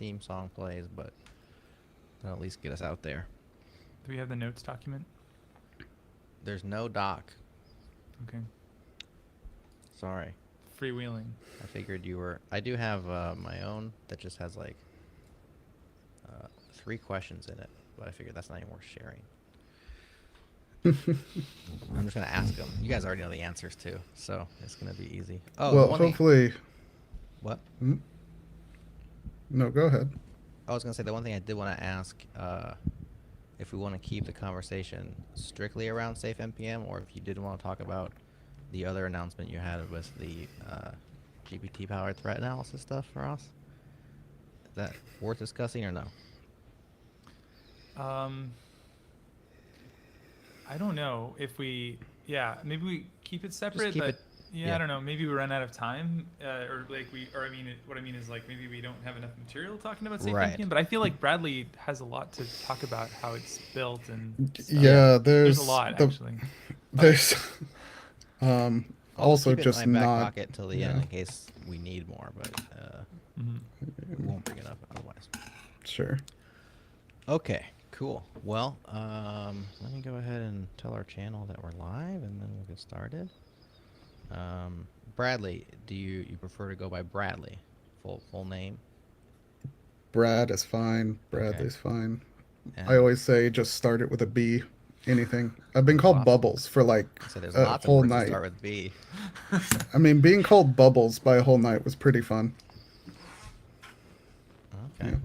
theme song plays, but that'll at least get us out there. Do we have the notes document? There's no doc. Okay. Sorry. Freewheeling. I figured you were. I do have my own that just has like 3 questions in it, but I figured that's not even worth sharing. I'm just gonna ask them. You guys already know the answers too, so it's gonna be easy. Oh, well, hopefully. What? No, go ahead. I was gonna say the one thing I did want to ask, if we want to keep the conversation strictly around Safe NPM, or if you did want to talk about the other announcement you had with the GPT-powered threat analysis stuff for us. Is that worth discussing or no? I don't know if we, maybe we keep it separate. Keep but it, I don't know. Maybe we run out of time, what I mean is like maybe we don't have enough material talking about Safe NPM. But I feel like Bradley has a lot to talk about how it's built and stuff. Yeah, there's a lot actually. There's keep also it just in my back not pocket till the end in case we need more, but we won't bring it up otherwise. Sure. Okay, cool. Well, let me go ahead and tell our channel that we're live, and then we'll get started. Bradley, do you prefer to go by Bradley, full name? Brad is fine. Bradley's fine. And I always say just start it with a B. Anything. I've been called Bubbles for like there's a lots whole of words night. that start with B. I mean, being called Bubbles by a whole night was pretty fun. Okay,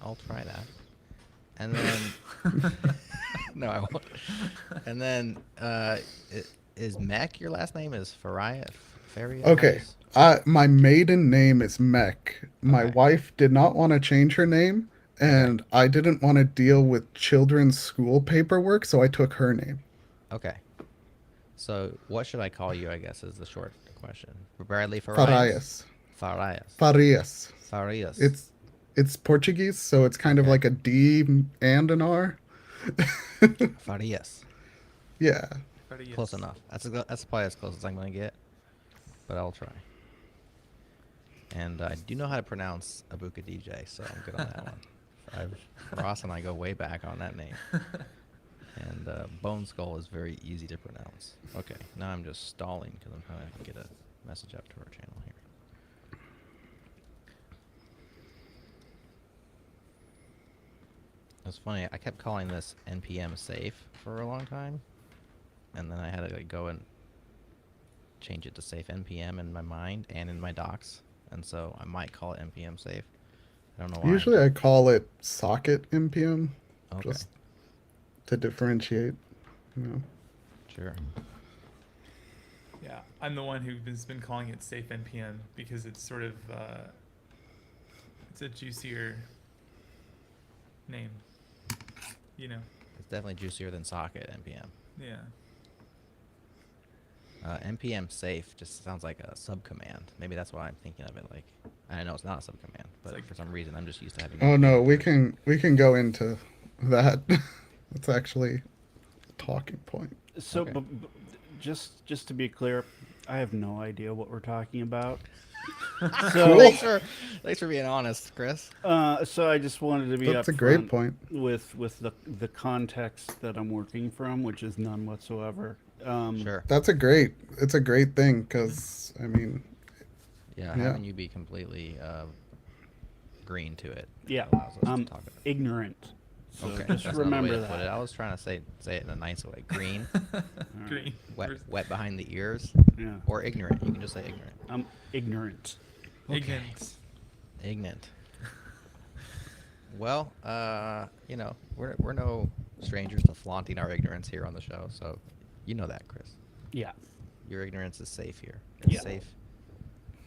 I'll try that. And then no, I won't. And then is Meck your last name? Is Farias? Okay, my maiden name is Meck. My wife did not want to change her name, and I didn't want to deal with children's school paperwork, so I took her name. Okay. So what should I call you, I guess, is the short question. Bradley Farias? Farias. Farias. Farias. It's Portuguese, so it's kind of like a D and an R. Farias. Yeah. Farias. Close enough. That's probably as close as I'm going to get, but I'll try. And I do know how to pronounce Aboukhadijeh, so I'm good on that one. Ross and I go way back on that name. And Bone Skull is very easy to pronounce. Okay, now I'm just stalling because I'm trying to get a message up to our channel here. It's funny, I kept calling this NPM safe for a long time, and then I had to go and change it to safe NPM in my mind and in my docs, and so I might call it NPM safe. I don't know why. Usually I call it socket NPM, Okay. just to differentiate, you know. Sure. Yeah, I'm the one who's been calling it Safe NPM because it's sort of it's a juicier name, you know. It's definitely juicier than socket NPM. Yeah. NPM safe just sounds like a subcommand. Maybe that's why I'm thinking of it like. I know it's not a subcommand, but like, for some reason I'm just used to having. Oh no, we can go into that. It's actually a talking point. So, Okay. but just to be clear, I have no idea what we're talking about. So, Thanks for being honest, Chris. so I just wanted to be That's a great upfront point. with the context that I'm working from, which is none whatsoever. Sure. It's a great thing because I mean, Yeah, having you be completely green to it. Yeah, allows us to I'm talk about it. ignorant. So Okay, just that's another way remember to that. put it. I was trying to say it in a nice way. Green, Green. wet behind the ears, Yeah, or ignorant. You can just say ignorant. I'm ignorant. Ignorant. Ignorant. Well, you know, we're no strangers to flaunting our ignorance here on the show, so you know that, Chris. Yeah. Your ignorance is safe here. It's Yeah. safe.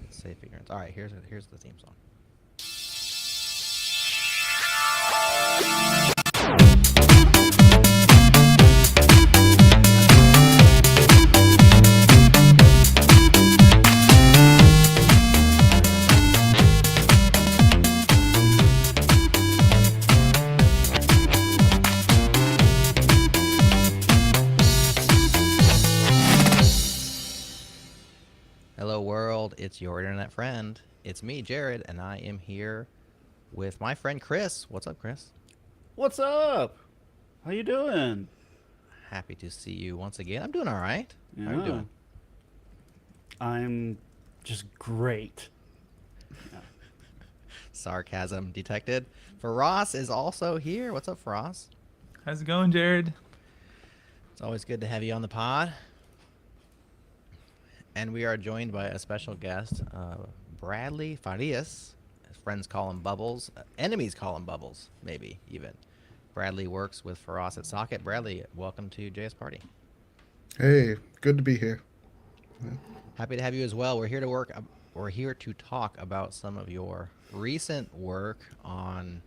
It's safe ignorance. All right, here's the theme song. Hello world, it's your internet friend. It's me, Jerod, and I am here with my friend Chris. What's up, Chris? What's up? How you doing? Happy to see you once again. I'm doing all right. Yeah. How are you doing? I'm just great. Sarcasm detected. Farias is also here. What's up, Farias? How's it going, Jerod? It's always good to have you on the pod. And we are joined by a special guest, Bradley Farias. His friends call him Bubbles. Enemies call him Bubbles, maybe even. Bradley works with Farias at Socket. Bradley, welcome to JS Party. Hey, good to be here. Happy to have you as well. We're here to talk about some of your recent work on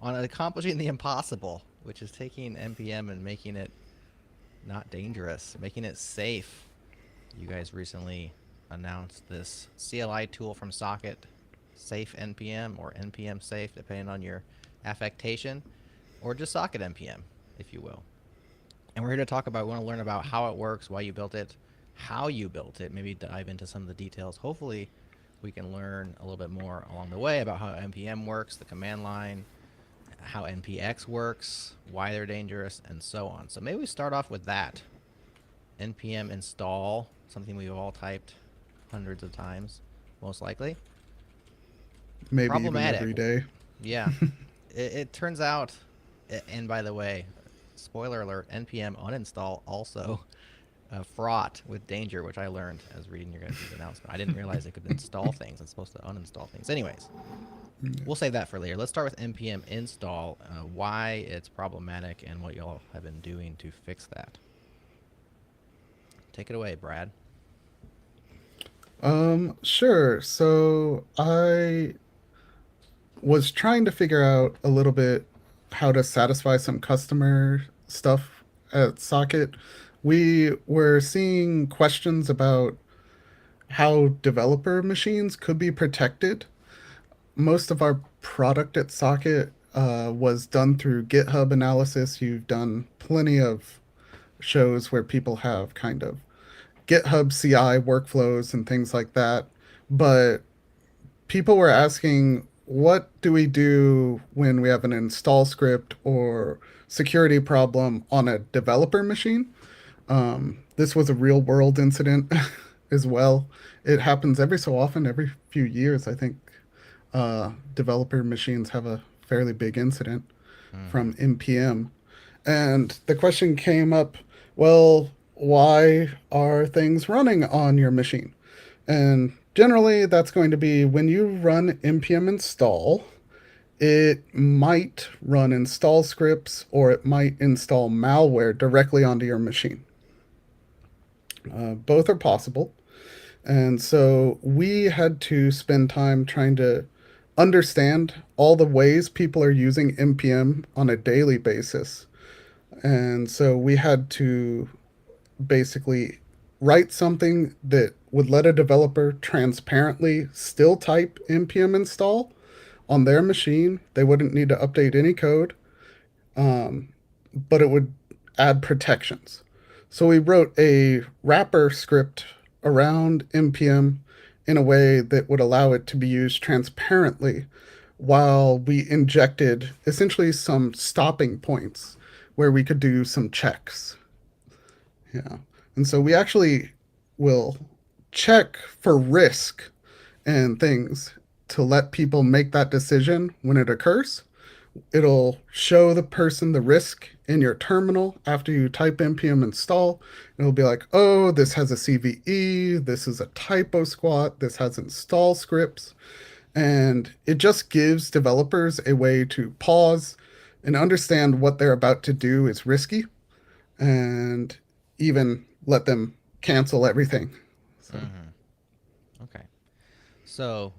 accomplishing the impossible, which is taking NPM and making it not dangerous, making it safe. You guys recently announced this CLI tool from Socket, Safe NPM or NPM Safe, depending on your affectation, or just Socket NPM, if you will. And we're here to we want to learn about how it works, why you built it, how you built it, maybe dive into some of the details. Hopefully, we can learn a little bit more along the way about how NPM works, the command line, how NPX works, why they're dangerous, and so on. So maybe we start off with that. NPM install, something we've all typed hundreds of times, most likely. Maybe even every day. Yeah. It turns out, and by the way, spoiler alert, NPM uninstall also fraught with danger, which I learned as reading your guys' announcement. I didn't realize it could install things. It's supposed to uninstall things. Anyways, we'll save that for later. Let's start with NPM install, why it's problematic, and what y'all have been doing to fix that. Take it away, Brad. Sure. So I was trying to figure out a little bit how to satisfy some customer stuff at Socket. We were seeing questions about how developer machines could be protected. Most of our product at Socket was done through GitHub analysis. You've done plenty of shows where people have kind of GitHub CI workflows and things like that. But people were asking, what do we do when we have an install script or security problem on a developer machine? This was a real world incident as well. It happens every so often, every few years. I think developer machines have a fairly big incident from NPM. And the question came up, well, why are things running on your machine? And generally, that's going to be when you run npm install, it might run install scripts or it might install malware directly onto your machine. Both are possible. And so we had to spend time trying to understand all the ways people are using npm on a daily basis. And so we had to basically write something that would let a developer transparently still type npm install on their machine. They wouldn't need to update any code, but it would add protections. So we wrote a wrapper script around npm in a way that would allow it to be used transparently while we injected essentially some stopping points where we could do some checks. Yeah. And so we actually will check for risk and things to let people make that decision when it occurs. It'll show the person the risk in your terminal after you type npm install. It'll be like, oh, this has a CVE, this is a typo squat, this has install scripts. And it just gives developers a way to pause and understand what they're about to do is risky, and even let them cancel everything. So. Okay. So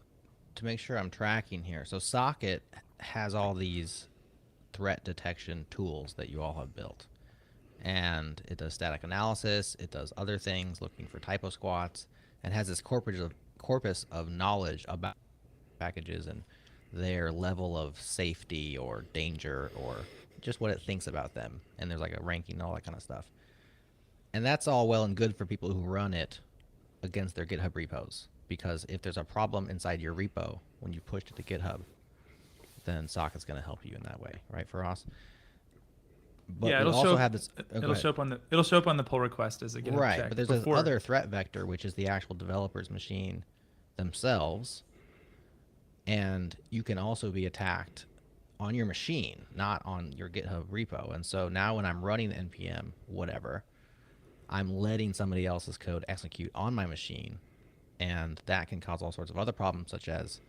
to make sure I'm tracking here, so Socket has all these threat detection tools that you all have built. And it does static analysis, it does other things, looking for typo squats, and has this corpus of knowledge about packages and their level of safety or danger or just what it thinks about them. And there's like a ranking and all that kind of stuff. And that's all well and good for people who run it against their GitHub repos. Because if there's a problem inside your repo, when you push it to GitHub, then Socket's going to help you in that way, right, Farias? But Yeah, we it'll also show. have this. It'll show up on the pull request as a GitHub Right, check. but there's this other threat vector, which is the actual developer's machine themselves, and you can also be attacked on your machine, not on your GitHub repo. And so now when I'm running the npm whatever, I'm letting somebody else's code execute on my machine, and that can cause all sorts of other problems, such as,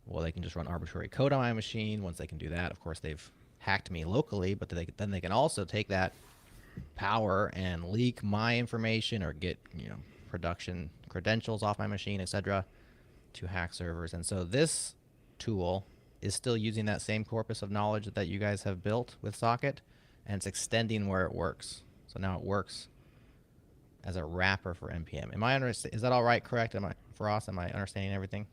well, they can just run arbitrary code on my machine. Once they can do that, of course, they've hacked me locally, but then they can also take that power and leak my information or get, production credentials off my machine, etc., to hack servers. And so this tool is still using that same corpus of knowledge that you guys have built with Socket, and it's extending where it works. So now it works as a wrapper for npm. Is that all right? Correct? Farias, am I understanding everything?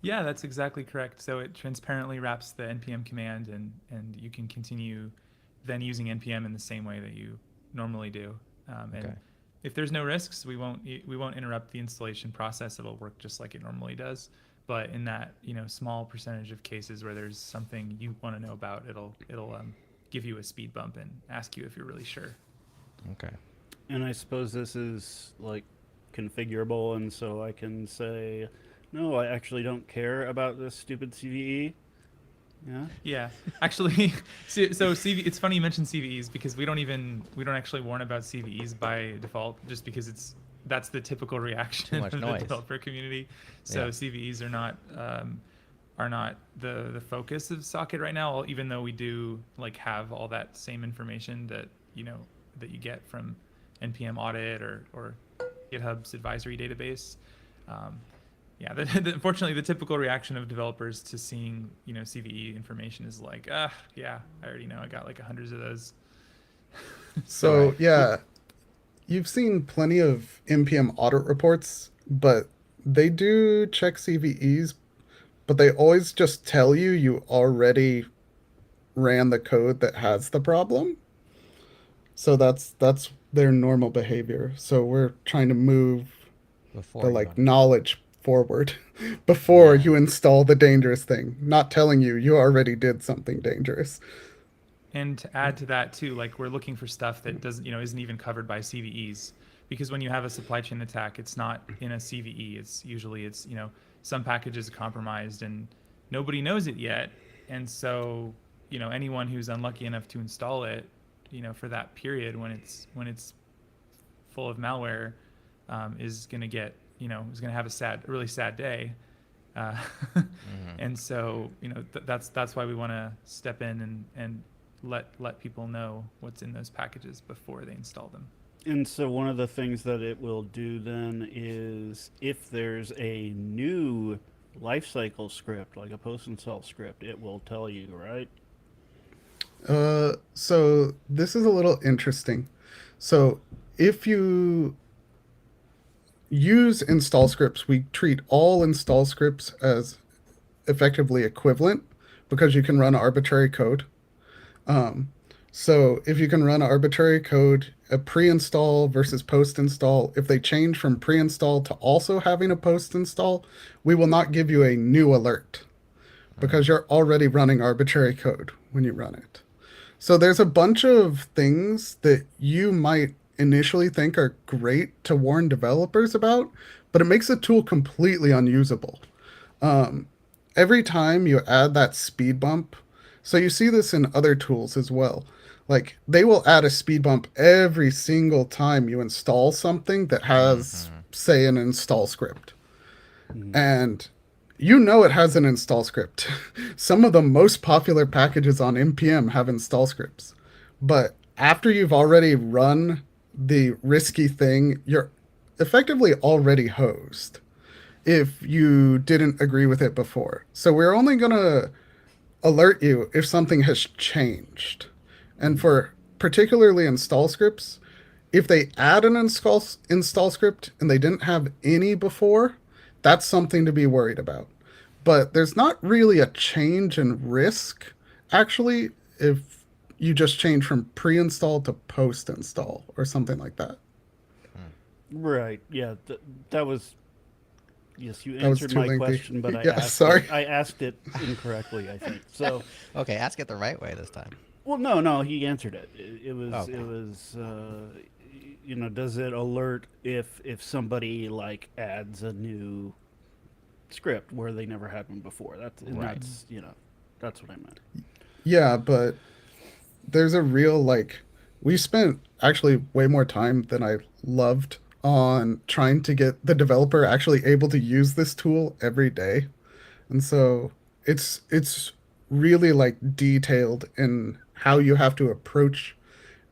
Yeah, that's exactly correct. So it transparently wraps the npm command, and you can continue then using npm in the same way that you normally do. And if there's no risks, we won't interrupt the installation process. It'll work just like it normally does. But in that small percentage of cases where there's something you want to know about, it'll give you a speed bump and ask you if you're really sure. Okay. And I suppose this is like configurable, and so I can say, no, I actually don't care about this stupid CVE. Yeah. Yeah. Actually, so CV. It's funny you mentioned CVEs, because we don't actually warn about CVEs by default, just because that's the typical reaction of the developer community. So yeah. CVEs are not the focus of Socket right now, even though we do have all that same information that that you get from npm audit or GitHub's advisory database. Yeah, unfortunately, the typical reaction of developers to seeing CVE information is like, yeah, I already know. I got hundreds of those. So yeah, you've seen plenty of npm audit reports, but they do check CVEs, but they always just tell you already ran the code that has the problem. So that's their normal behavior. So we're trying to move the knowledge forward before you install the dangerous thing, not telling you already did something dangerous. And to add to that too, we're looking for stuff that doesn't isn't even covered by CVEs, because when you have a supply chain attack, it's not in a CVE. It's usually some packages are compromised and nobody knows it yet, and so anyone who's unlucky enough to install it for that period when it's full of malware is going to get is going to have a really sad day. And so that's why we want to step in and let people know what's in those packages before they install them. And so one of the things that it will do then is, if there's a new lifecycle script, like a post-install script, it will tell you, right? So this is a little interesting. So if you use install scripts, we treat all install scripts as effectively equivalent, because you can run arbitrary code. So if you can run arbitrary code, a pre-install versus post-install, if they change from pre-install to also having a post-install, we will not give you a new alert, because you're already running arbitrary code when you run it. So there's a bunch of things that you might initially think are great to warn developers about, but it makes the tool completely unusable. Every time you add that speed bump, so you see this in other tools as well, they will add a speed bump every single time you install something that has, say, an install script. And it has an install script. Some of the most popular packages on npm have install scripts. But after you've already run the risky thing, you're effectively already hosed if you didn't agree with it before. So we're only going to alert you if something has changed. And for particularly install scripts, if they add an install script and they didn't have any before, that's something to be worried about. But there's not really a change in risk, actually, if you just change from pre-install to post-install or something like that. Right. Yeah. That was Yes, you That was answered too my lengthy. question, but Yeah, sorry. I asked it incorrectly, I think. So, Okay, ask it the right way this time. well, no, he answered it. Okay. It was, does it alert if somebody like adds a new script where they never had one before? Right. That's what I meant. Yeah, but there's a real like we spent actually way more time than I loved on trying to get the developer actually able to use this tool every day. And so it's really like detailed in how you have to approach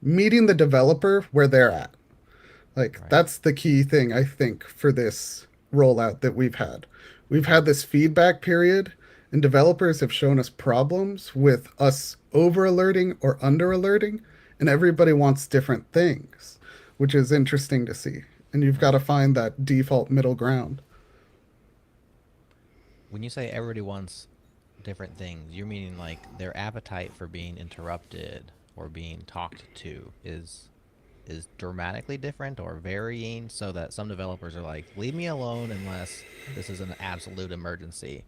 meeting the developer where they're at. Like Right. that's the key thing I think for this rollout that we've had. We've had this feedback period and developers have shown us problems with us over alerting or under alerting and everybody wants different things, which is interesting to see. And you've got Right. to find that default middle ground. When you say everybody wants different things, you're meaning like their appetite for being interrupted or being talked to is dramatically different or varying, so that some developers are like, leave me alone unless this is an absolute emergency,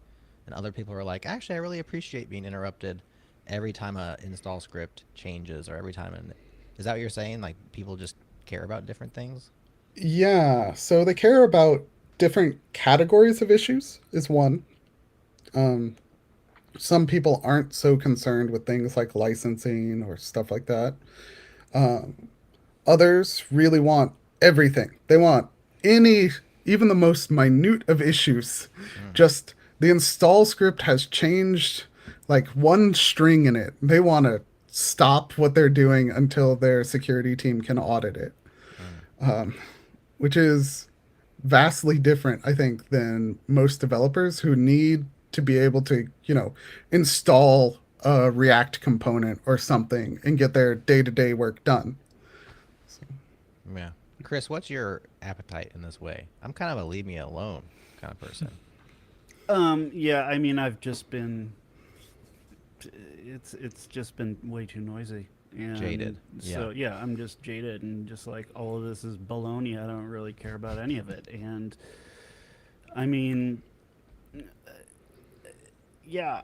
and other people are like, actually I really appreciate being interrupted every time a install script changes or every time an is that what you're saying, like people just care about different things? Yeah, so they care about different categories of issues, is one. Um, some people aren't so concerned with things like licensing or stuff like that. Um, Others really want everything. They want any, even the most minute of issues. Mm. Just the install script has changed like one string in it. They want to stop what they're doing until their security team can audit it, Mm. which is vastly different, I think, than most developers who need to be able to, install a React component or something and get their day to day work done. Yeah. Chris, what's your appetite in this way? I'm kind of a leave me alone kind of person. Yeah, I mean, I've just been it's just been way too noisy. And Jaded. so Yeah. I'm just jaded and just like all of this is baloney. I don't really care about any of it. And I mean, yeah,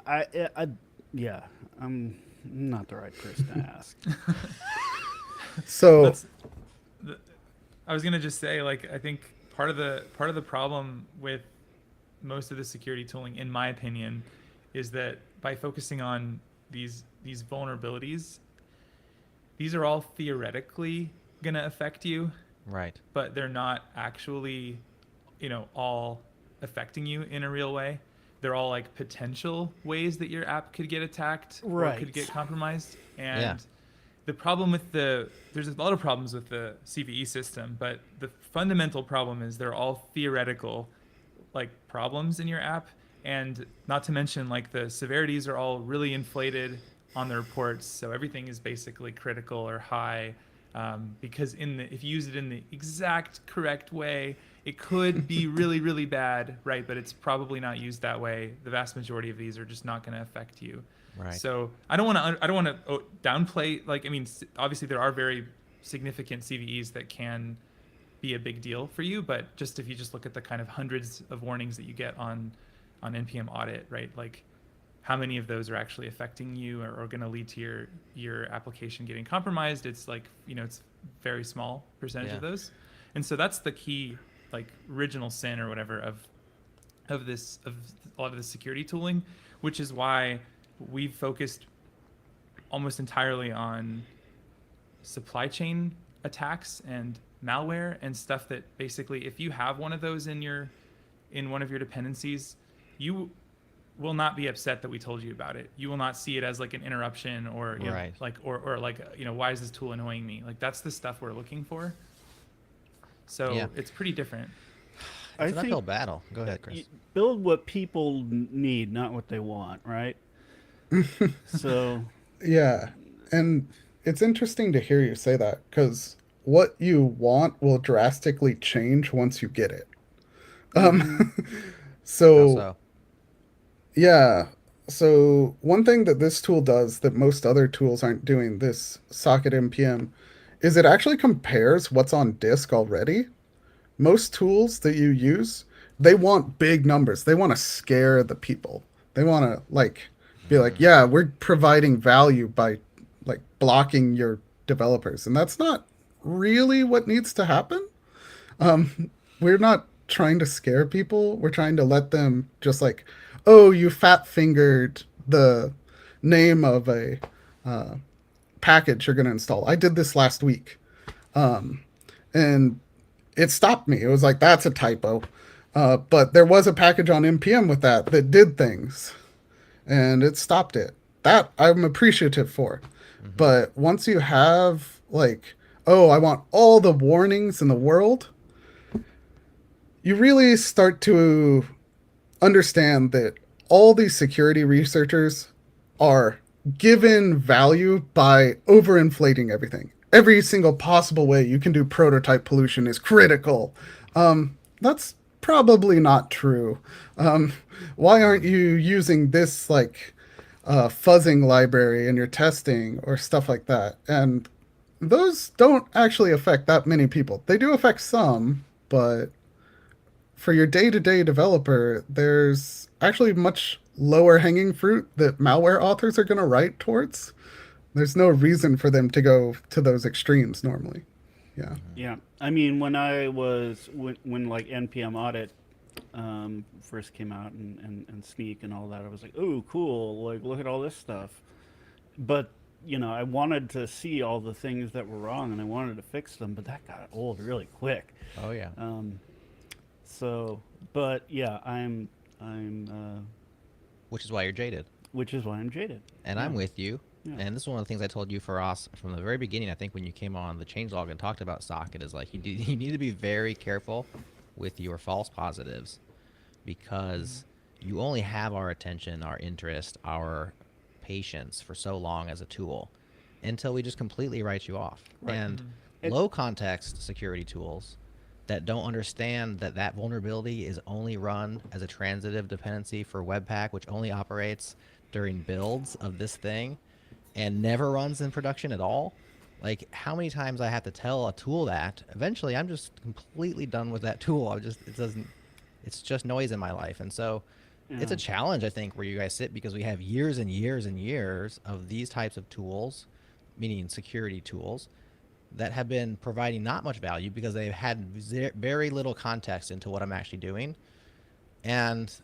yeah, I'm not the right person to ask. So, That's I was gonna just say, like, I think part of the problem with most of the security tooling, in my opinion, is that by focusing on these vulnerabilities, these are all theoretically gonna affect you, Right. but they're not actually, all affecting you in a real way. They're all like potential ways that your app could get attacked or Right. could get compromised. And Yeah. the problem with there's a lot of problems with the CVE system, but the fundamental problem is they're all theoretical, like problems in your app. And not to mention, like, the severities are all really inflated on the reports. So everything is basically critical or high, because if you use it in the exact correct way, it could be really, really bad, right? But it's probably not used that way. The vast majority of these are just not going to affect you. Right. So I don't want to downplay. Like, I mean, obviously there are very significant CVEs that can be a big deal for you, but just if you just look at the kind of hundreds of warnings that you get on NPM audit, right? Like, how many of those are actually affecting you or going to lead to your application getting compromised? It's like, it's very small percentage of Yeah. those. And so that's the key, like, original sin or whatever of a lot of the security tooling, which is why we've focused almost entirely on supply chain attacks and malware and stuff that basically, if you have one of those in one of your dependencies, you will not be upset that we told you about it. You will not see it as like an interruption or Right. or like, why is this tool annoying me? Like, that's the stuff we're looking for. So Yeah. it's pretty different. I It's an uphill think battle. Go ahead, Chris. build what people need, not what they want, right? So yeah. And it's interesting to hear you say that because what you want will drastically change once you get it. Um, How so, so? yeah. So, one thing that this tool does that most other tools aren't doing, this socket npm, is it actually compares what's on disk already. Most tools that you use they want big numbers. They want to scare the people. They want to like be like, yeah, we're providing value by like blocking your developers, and that's not really what needs to happen. We're not trying to scare people. We're trying to let them just like, oh, you fat fingered the name of a package you're going to install. I did this last week, and it stopped me. It was like, that's a typo. But there was a package on npm with that did things, and it stopped it. That I'm appreciative for. But once you have like, oh, I want all the warnings in the world, you really start to understand that all these security researchers are given value by overinflating everything. Every single possible way you can do prototype pollution is critical. That's probably not true. Why aren't you using this like fuzzing library in your testing or stuff like that? And those don't actually affect that many people. They do affect some, but for your day-to-day developer, there's actually much lower hanging fruit that malware authors are going to write towards. There's no reason for them to go to those extremes normally. Yeah. Yeah, I mean, when like npm audit first came out and Sneak and all that, I was like, oh, cool, like look at all this stuff. But I wanted to see all the things that were wrong and I wanted to fix them, but that got old really quick. Oh yeah. So, but yeah, I'm Which is why you're jaded. which is why I'm jaded. And Yeah. I'm with you. Yeah. And this is one of the things I told you, Farias, from the very beginning. I think when you came on the changelog and talked about socket, is like you need to be very careful with your false positives, because you only have our attention, our interest, our patience for so long as a tool until we just completely write you off. Right. And It- low context security tools that don't understand that that vulnerability is only run as a transitive dependency for Webpack, which only operates during builds of this thing and never runs in production at all. Like, how many times I have to tell a tool that eventually I'm just completely done with that tool. It's just noise in my life. And so it's a Yeah. challenge, I think, where you guys sit, because we have years and years and years of these types of tools, meaning security tools, that have been providing not much value because they've had very little context into what I'm actually doing. And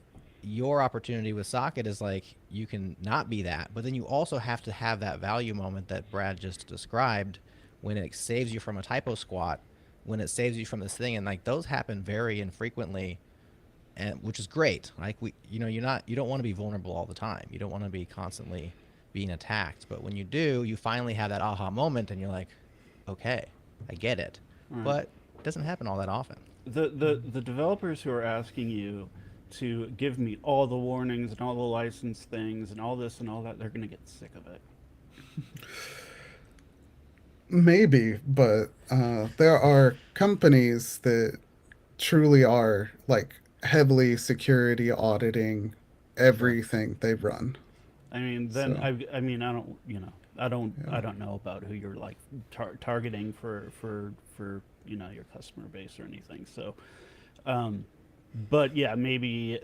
your opportunity with Socket is like, you can not be that, but then you also have to have that value moment that Brad just described, when it saves you from a typo squat, when it saves you from this thing. And like, those happen very infrequently, and which is great. Like, you don't want to be vulnerable all the time. You don't want to be constantly being attacked. But when you do, you finally have that aha moment and you're like, okay, I get it. Right. But it doesn't happen all that often. The developers who are asking you to give me all the warnings and all the license things and all this and all that, they're going to get sick of it. Maybe, but there are companies that truly are like heavily security auditing everything they run. I mean, then So- I mean, I don't know about who you're like targeting for your customer base or anything. So, but yeah, maybe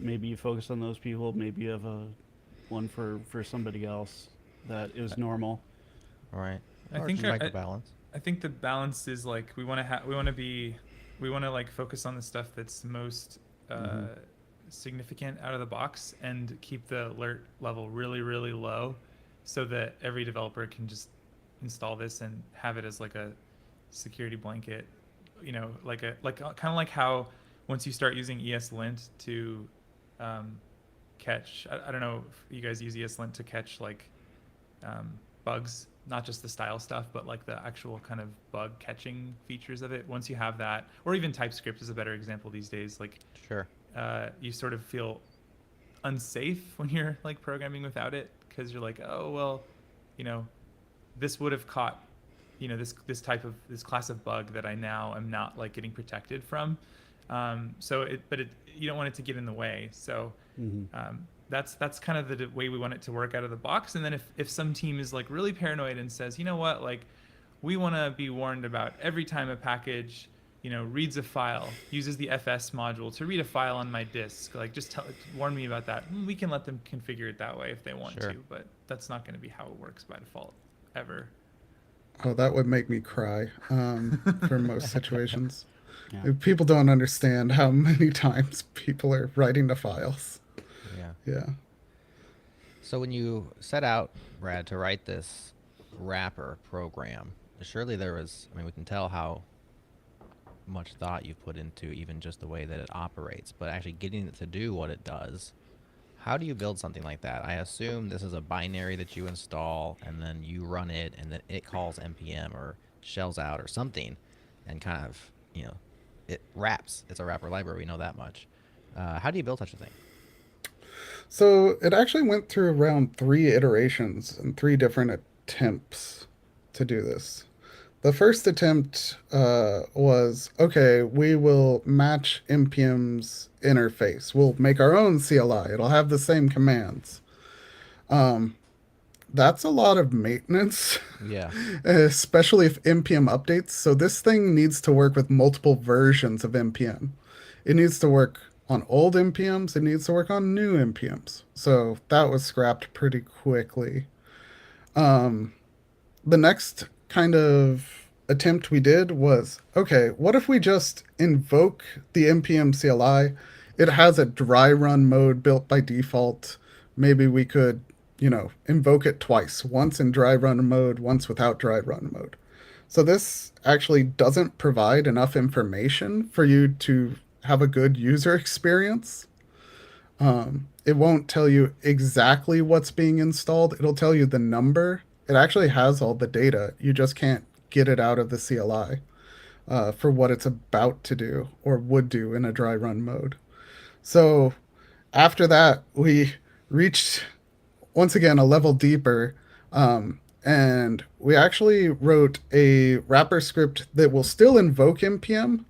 you focus on those people. Maybe you have one for somebody else that is normal. All right. I Or think just strike the balance. I think the balance is like, we want to like focus on the stuff that's most significant out of the box and keep the alert level really, really low, so that every developer can just install this and have it as like a security blanket, like kind of like how once you start using ESLint to catch, I don't know if you guys use ESLint to catch like bugs, not just the style stuff, but like the actual kind of bug catching features of it. Once you have that, or even TypeScript is a better example these days. Like, Sure. you sort of feel unsafe when you're like programming without it, because you're like, oh well, this would have caught, this class of bug that I now am not like getting protected from. You don't want it to get in the way. So that's kind of the way we want it to work out of the box. And then if some team is like really paranoid and says, you know what, like, we want to be warned about every time a package reads a file, uses the FS module to read a file on my disk. Like, just warn me about that. We can let them configure it that way if they want Sure. to, but that's not going to be how it works by default, ever. Oh, that would make me cry for most situations. Yeah. People don't understand how many times people are writing the files. Yeah. Yeah. So when you set out, Brad, to write this wrapper program, surely there was, I mean, we can tell how much thought you've put into even just the way that it operates, but actually getting it to do what it does. How do you build something like that? I assume this is a binary that you install and then you run it and then it calls npm or shells out or something and kind of, it wraps. It's a wrapper library. We know that much. How do you build such a thing? So it actually went through around 3 iterations and 3 different attempts to do this. The first attempt was, okay, we will match npm's interface. We'll make our own CLI. It'll have the same commands. That's a lot of maintenance, Yeah. especially if npm updates. So this thing needs to work with multiple versions of npm. It needs to work on old npms. It needs to work on new npms. So that was scrapped pretty quickly. The next kind of attempt we did was, okay, what if we just invoke the npm CLI? It has a dry run mode built by default. Maybe we could, invoke it twice, once in dry run mode, once without dry run mode. So this actually doesn't provide enough information for you to have a good user experience. It won't tell you exactly what's being installed. It'll tell you the number. It actually has all the data. You just can't get it out of the CLI for what it's about to do or would do in a dry run mode. So after that, we reached, once again, a level deeper. And we actually wrote a wrapper script that will still invoke npm,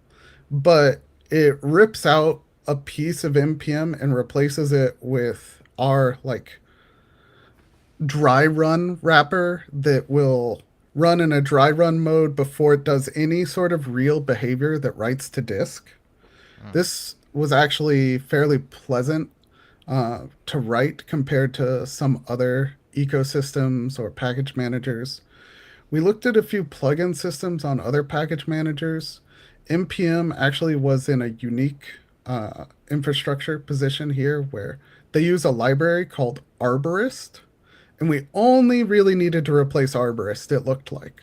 but it rips out a piece of npm and replaces it with our dry run wrapper that will run in a dry run mode before it does any sort of real behavior that writes to disk. This was actually fairly pleasant to write compared to some other ecosystems or package managers. We looked at a few plugin systems on other package managers. npm actually was in a unique infrastructure position here where they use a library called Arborist, and we only really needed to replace Arborist, it looked like.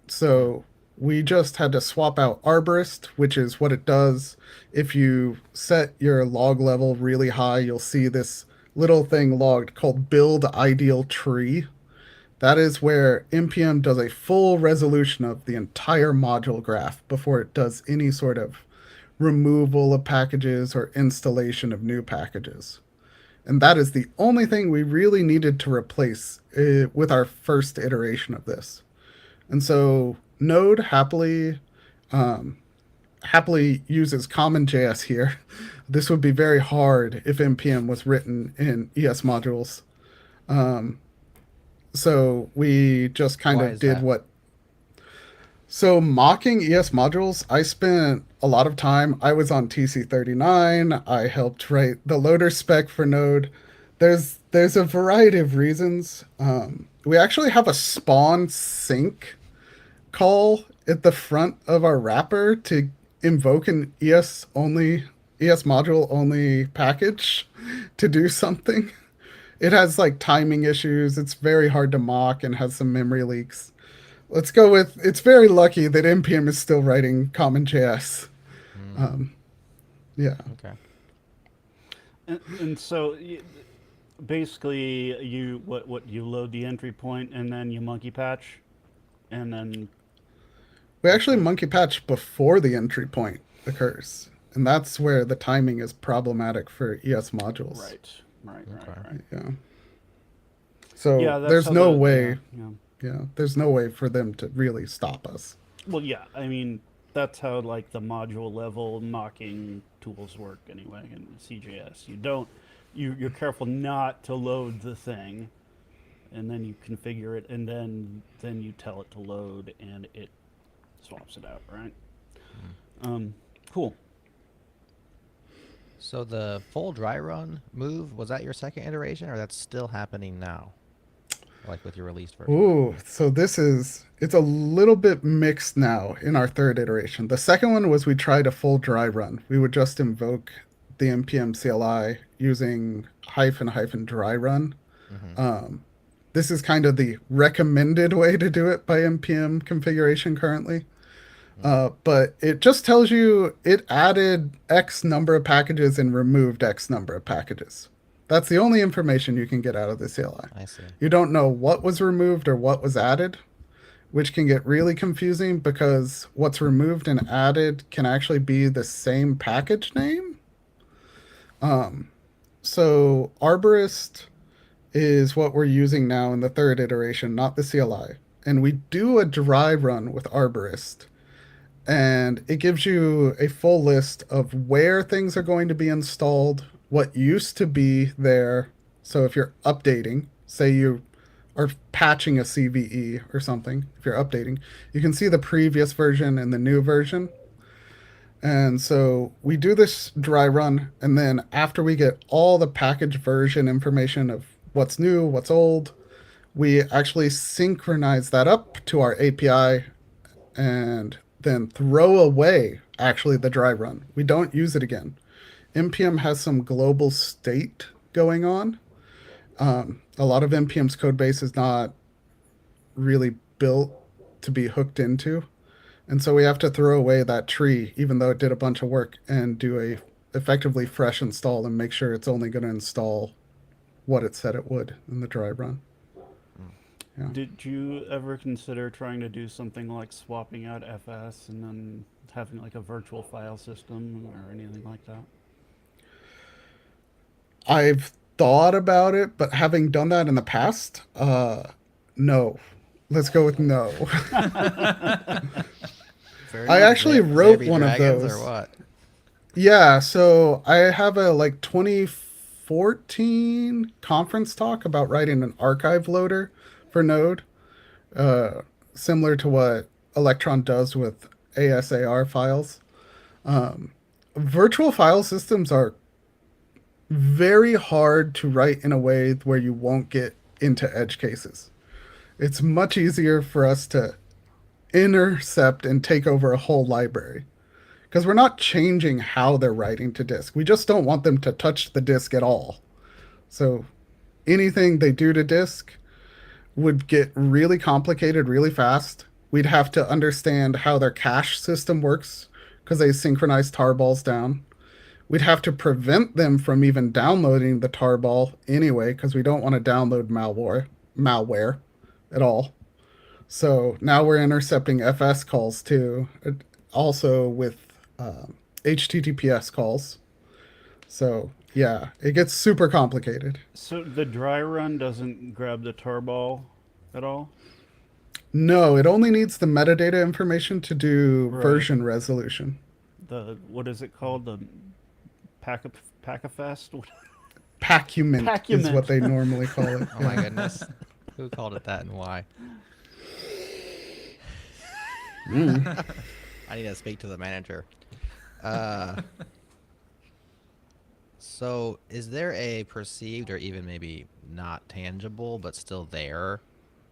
So we just had to swap out Arborist, which is what it does. If you set your log level really high, you'll see this little thing logged called build ideal tree. That is where npm does a full resolution of the entire module graph before it does any sort of removal of packages or installation of new packages. And that is the only thing we really needed to replace with our first iteration of this. And so Node happily uses CommonJS here. This would be very hard if npm was written in ES modules. So we just kind Why of is did that? what... So mocking ES modules, I spent a lot of time. I was on TC39. I helped write the loader spec for Node. There's a variety of reasons. We actually have a spawn sync call at the front of our wrapper to invoke an ES module only package to do something. It has timing issues. It's very hard to mock and has some memory leaks. Let's go with, it's very lucky that npm is still writing CommonJS. Yeah. Okay. And so basically you you load the entry point and then you monkey patch and then We actually monkey patch before the entry point occurs. And that's where the timing is problematic for ES modules. right. Yeah. So Yeah, that's there's how no the- way. yeah. There's no way for them to really stop us. Well, yeah, I mean that's how the module level mocking tools work anyway in CJS. You're careful not to load the thing, and then you configure it, and then you tell it to load, and it swaps it out, right? Cool. So the full dry run move, was that your second iteration, or that's still happening now? Like with your released version? Ooh, so it's a little bit mixed now in our third iteration. The second one was we tried a full dry run. We would just invoke the npm CLI using hyphen dry run. Mm-hmm. This is kind of the recommended way to do it by npm configuration currently. But it just tells you it added X number of packages and removed X number of packages. That's the only information you can get out of the CLI. I see. You don't know what was removed or what was added, which can get really confusing because what's removed and added can actually be the same package name. So Arborist is what we're using now in the third iteration, not the CLI. And we do a dry run with Arborist. And it gives you a full list of where things are going to be installed, what used to be there. So if you're updating, say you are patching a CVE or something, if you're updating, you can see the previous version and the new version. And so we do this dry run, and then after we get all the package version information of what's new, what's old, we actually synchronize that up to our API and then throw away actually the dry run. We don't use it again. npm has some global state going on. A lot of npm's code base is not really built to be hooked into, and so we have to throw away that tree even though it did a bunch of work and do a effectively fresh install and make sure it's only going to install what it said it would in the dry run. Yeah. Did you ever consider trying to do something like swapping out FS and then having like a virtual file system or anything like that? I've thought about it, but having done that in the past, no. Let's go with no. I actually wrote one of those. Or what? Yeah, so I have a like 2014 conference talk about writing an archive loader for Node, similar to what Electron does with ASAR files. Virtual file systems are very hard to write in a way where you won't get into edge cases. It's much easier for us to intercept and take over a whole library because we're not changing how they're writing to disk. We just don't want them to touch the disk at all. So anything they do to disk would get really complicated really fast. We'd have to understand how their cache system works because they synchronize tarballs down. We'd have to prevent them from even downloading the tarball anyway because we don't want to download malware at all. So now we're intercepting FS calls too, also with HTTPS calls. So yeah, it gets super complicated. So the dry run doesn't grab the tarball at all? No, it only needs the metadata information to do Right. version resolution. What is it called? The Packafest? Packument is what Packument. they normally call it. Oh my goodness. Who called it that and why? I need to speak to the manager. So, is there a perceived or even maybe not tangible but still there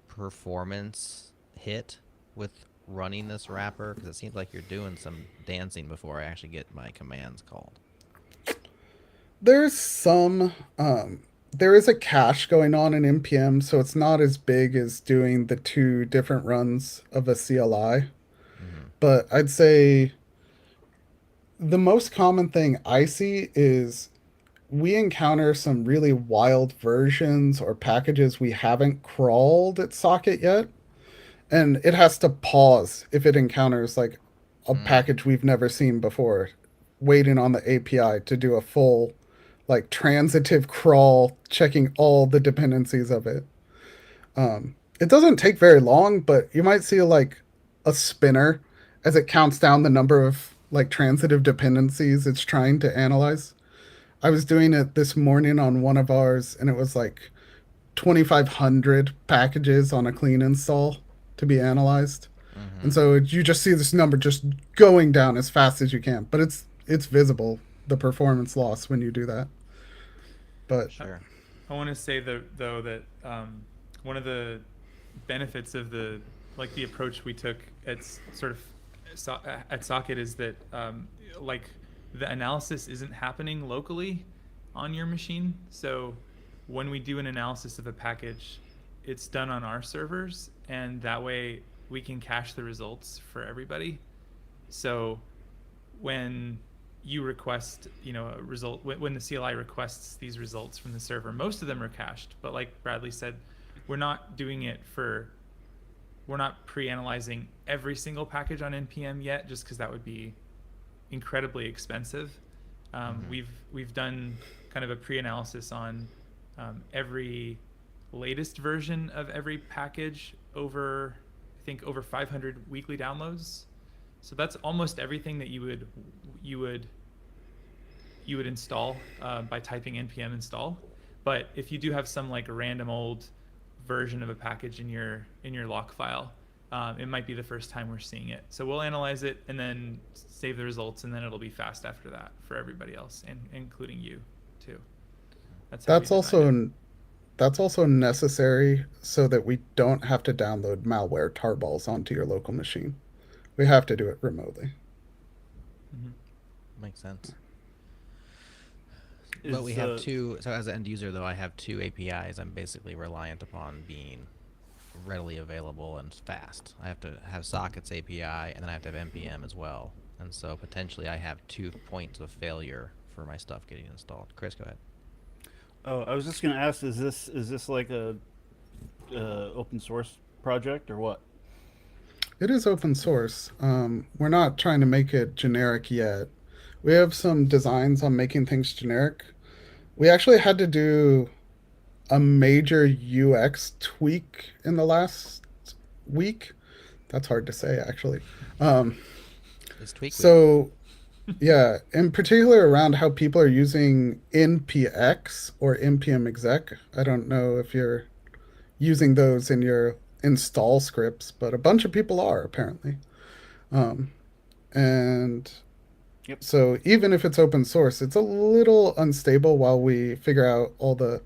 performance hit with running this wrapper? Because it seems like you're doing some dancing before I actually get my commands called. There's some, there is a cache going on in npm, so it's not as big as doing the two different runs of a CLI. But I'd say the most common thing I see is we encounter some really wild versions or packages we haven't crawled at socket yet, and it has to pause if it encounters like a package we've never seen before, waiting on the API to do a full like transitive crawl, checking all the dependencies of it. It doesn't take very long, but you might see like a spinner as it counts down the number of like transitive dependencies it's trying to analyze. I was doing it this morning on one of ours, and it was like 2,500 packages on a clean install to be analyzed. And so you just see this number just going down as fast as you can, but it's visible, the performance loss when you do that. But Sure. I want to say though that one of the benefits of the approach we took at at Socket is that like the analysis isn't happening locally on your machine. So when we do an analysis of a package, it's done on our servers, and that way we can cache the results for everybody. So when you request, a result, when the CLI requests these results from the server, most of them are cached. But like Bradley said, we're not pre-analyzing every single package on NPM yet, just because that would be incredibly expensive. We've done kind of a pre-analysis on every latest version of every package over 500 weekly downloads. So that's almost everything that you would install by typing npm install. But if you do have some like random old version of a package in your lock file, it might be the first time we're seeing it. So we'll analyze it and then save the results, and then it'll be fast after that for everybody else, and including you too. That's also necessary so that we don't have to download malware tarballs onto your local machine. We have to do it remotely. Makes sense. But we have two. So as an end user, though, I have two APIs. I'm basically reliant upon being readily available and fast. I have to have Sockets API, and then I have to have NPM as well. And so potentially I have 2 points of failure for my stuff getting installed. Chris, go ahead. Oh, I was just gonna ask: is this like a open source project or what? It is open source. We're not trying to make it generic yet. We have some designs on making things generic. We actually had to do a major UX tweak in the last week. That's hard to say, actually. It's tweak week. So, yeah, in particular around how people are using npx or npm exec. I don't know if you're using those in your install scripts, but a bunch of people are apparently. And Yep. so even if it's open source, it's a little unstable while we figure out all the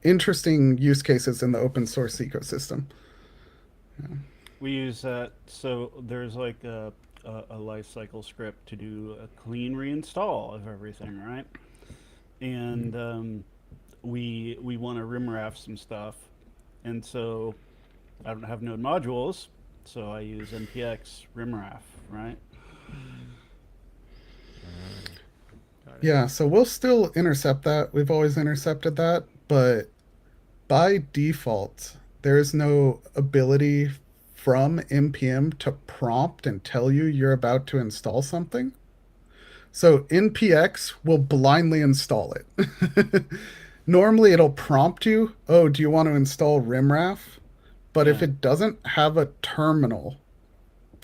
interesting use cases in the open source ecosystem. We use that. So there's like a lifecycle script to do a clean reinstall of everything, right? And we want to rimwrap some stuff, and so I don't have node modules, so I use npx rimwrap, right? Yeah, so we'll still intercept that. We've always intercepted that, but by default, there's no ability from npm to prompt and tell you you're about to install something. So npx will blindly install it. Normally it'll prompt you, oh, do you want to install rimraf? But if it doesn't have a terminal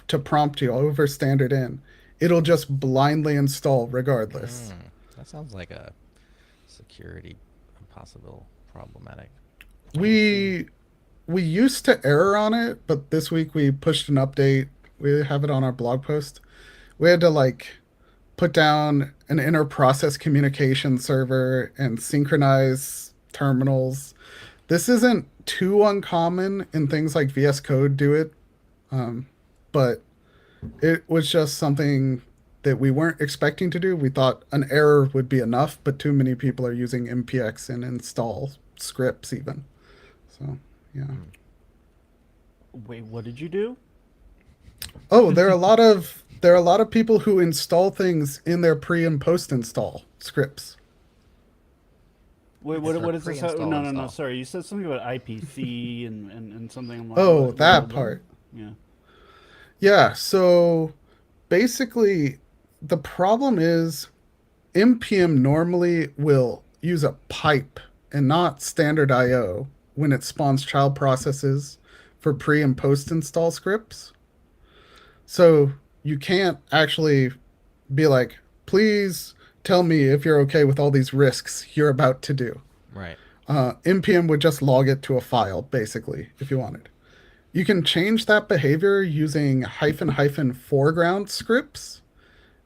to prompt you over standard in, it'll just blindly install regardless. That sounds like a security possible problematic. We used to error on it, but this week we pushed an update. We have it on our blog post. We had to like put down an inter-process communication server and synchronize terminals. This isn't too uncommon in things like VS Code do it, but it was just something that we weren't expecting to do. We thought an error would be enough, but too many people are using npx and install scripts even. So, yeah. Wait, what did you do? Oh, there are a lot of people who install things in their pre and post install scripts. Wait, It's what for is this? pre-install No, install. sorry. You said something about IPC and something. I'm like, Oh, what- that what- part. Yeah. Yeah, so basically the problem is npm normally will use a pipe and not standard IO when it spawns child processes for pre and post install scripts. So you can't actually be like, please tell me if you're okay with all these risks you're about to do. Right. npm would just log it to a file, basically, if you wanted. You can change that behavior using --foreground scripts,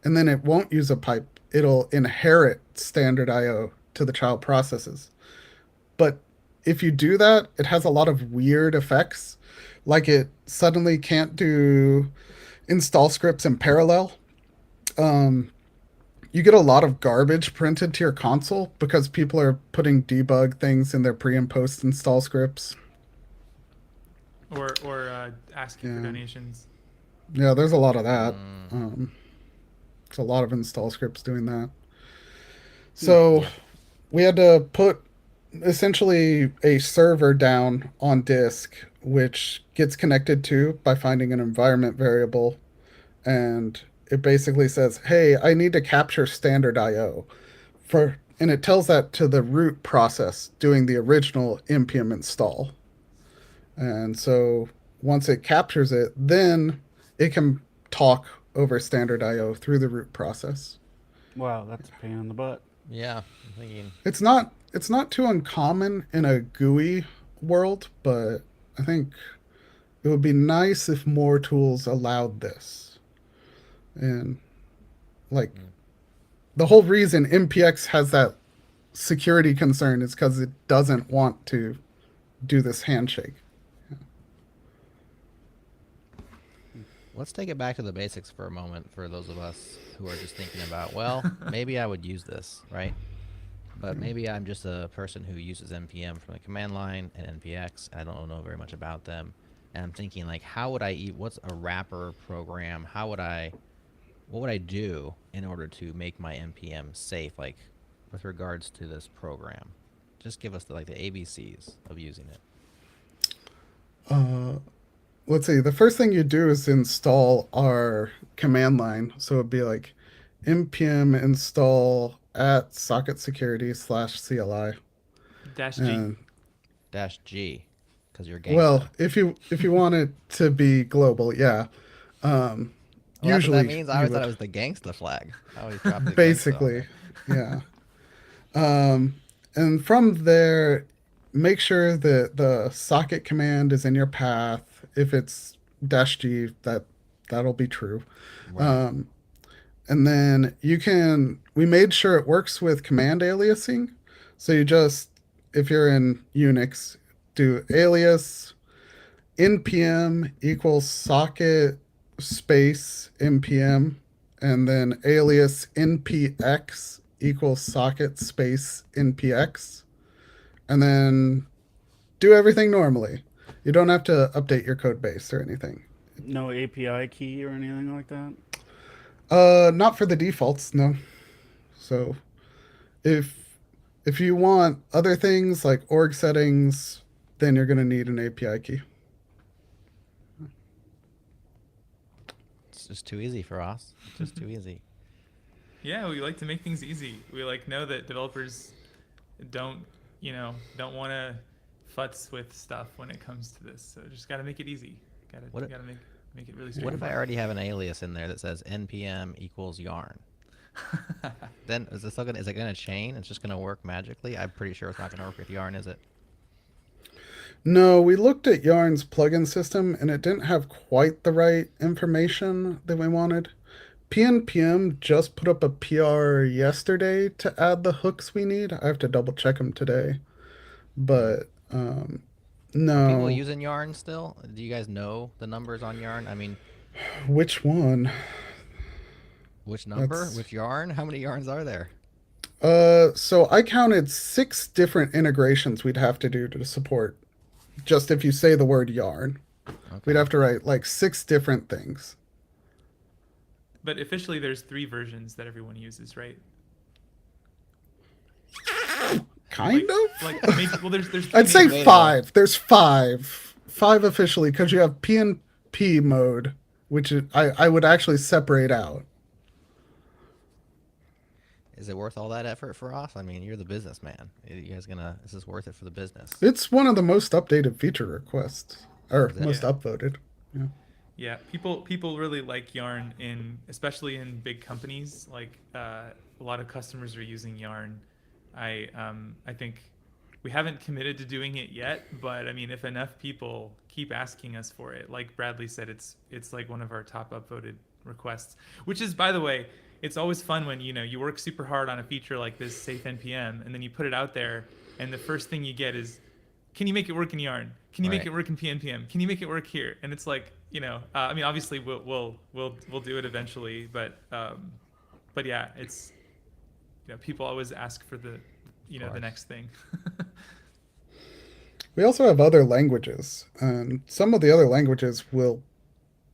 and then it won't use a pipe. It'll inherit standard IO to the child processes. But if you do that, it has a lot of weird effects. Like it suddenly can't do install scripts in parallel. You get a lot of garbage printed to your console because people are putting debug things in their pre and post install scripts. Or asking for Yeah. donations. Yeah, there's a lot of that. There's a lot of install scripts doing that. So Yep. we had to put essentially a server down on disk, which gets connected to by finding an environment variable. And it basically says, hey, I need to capture standard IO. And it tells that to the root process doing the original npm install. And so once it captures it, then it can talk over standard IO through the root process. Wow, that's a pain in the butt. Yeah, I'm thinking. It's not too uncommon in a GUI world, but I think it would be nice if more tools allowed this. And like the whole reason MPX has that security concern is because it doesn't want to do this handshake. Let's take it back to the basics for a moment for those of us who are just thinking about, well, maybe I would use this, right? But maybe I'm just a person who uses npm from the command line and npx, and I don't know very much about them. And I'm thinking, like, how would what's a wrapper program? What would I do in order to make my npm safe, like, with regards to this program? Just give us the ABCs of using it. Let's see. The first thing you do is install our command line. So it'd be like npm install at socket security /CLI. -G. And -G, because you're gangsta. well, if you want it to be global, yeah. Well, Usually that's what that means. I always you thought it would. was the gangsta flag. I always dropped the gangsta on Basically, there. yeah. And from there, make sure that the socket command is in your path. If it's -G, that'll be true. Right. And then we made sure it works with command aliasing. So if you're in Unix, do alias npm equals socket space npm, and then alias npx equals socket space npx, and then do everything normally. You don't have to update your code base or anything. No API key or anything like that? Not for the defaults, no. So if you want other things like org settings, then you're going to need an API key. It's just too easy for us. It's just too easy. Yeah, we like to make things easy. We know that developers don't want to futz with stuff when it comes to this. So just got to make it easy. Got to make it really What straightforward. if I already have an alias in there that says npm equals yarn? Then is it gonna chain? It's just gonna work magically? I'm pretty sure it's not gonna work with yarn, is it? No, we looked at Yarn's plugin system and it didn't have quite the right information that we wanted. PNPM just put up a PR yesterday to add the hooks we need. I have to double check them today. But no. People using yarn still? Do you guys know the numbers on yarn? I mean, Which one? which number? Which yarn? How many yarns are there? So I counted 6 different integrations we'd have to do to support. Just if you say the word yarn, Okay. we'd have to write like 6 different things. But officially, there's 3 versions that everyone uses, right? Kind of. There's. I'd say Wait a 5. There's 5. 5 officially because you have PNP mode, which I would actually separate out. Is it worth all that effort for us? I mean, you're the businessman. You guys is this worth it for the business? It's one of the most updated feature requests, or Is it? most Yeah. upvoted. Yeah. Yeah, people really like Yarn especially in big companies. Like a lot of customers are using Yarn. I think we haven't committed to doing it yet, but I mean, if enough people keep asking us for it, like Bradley said, it's like one of our top upvoted requests. Which is, by the way, it's always fun when you work super hard on a feature like this, safe npm, and then you put it out there, and the first thing you get is, can you make it work in Yarn? Can you make Right. it work in PNPM? Can you make it work here? And it's like, I mean, obviously we'll do it eventually, but yeah, it's people always ask for the the course. next thing. We also have other languages, and some of the other languages will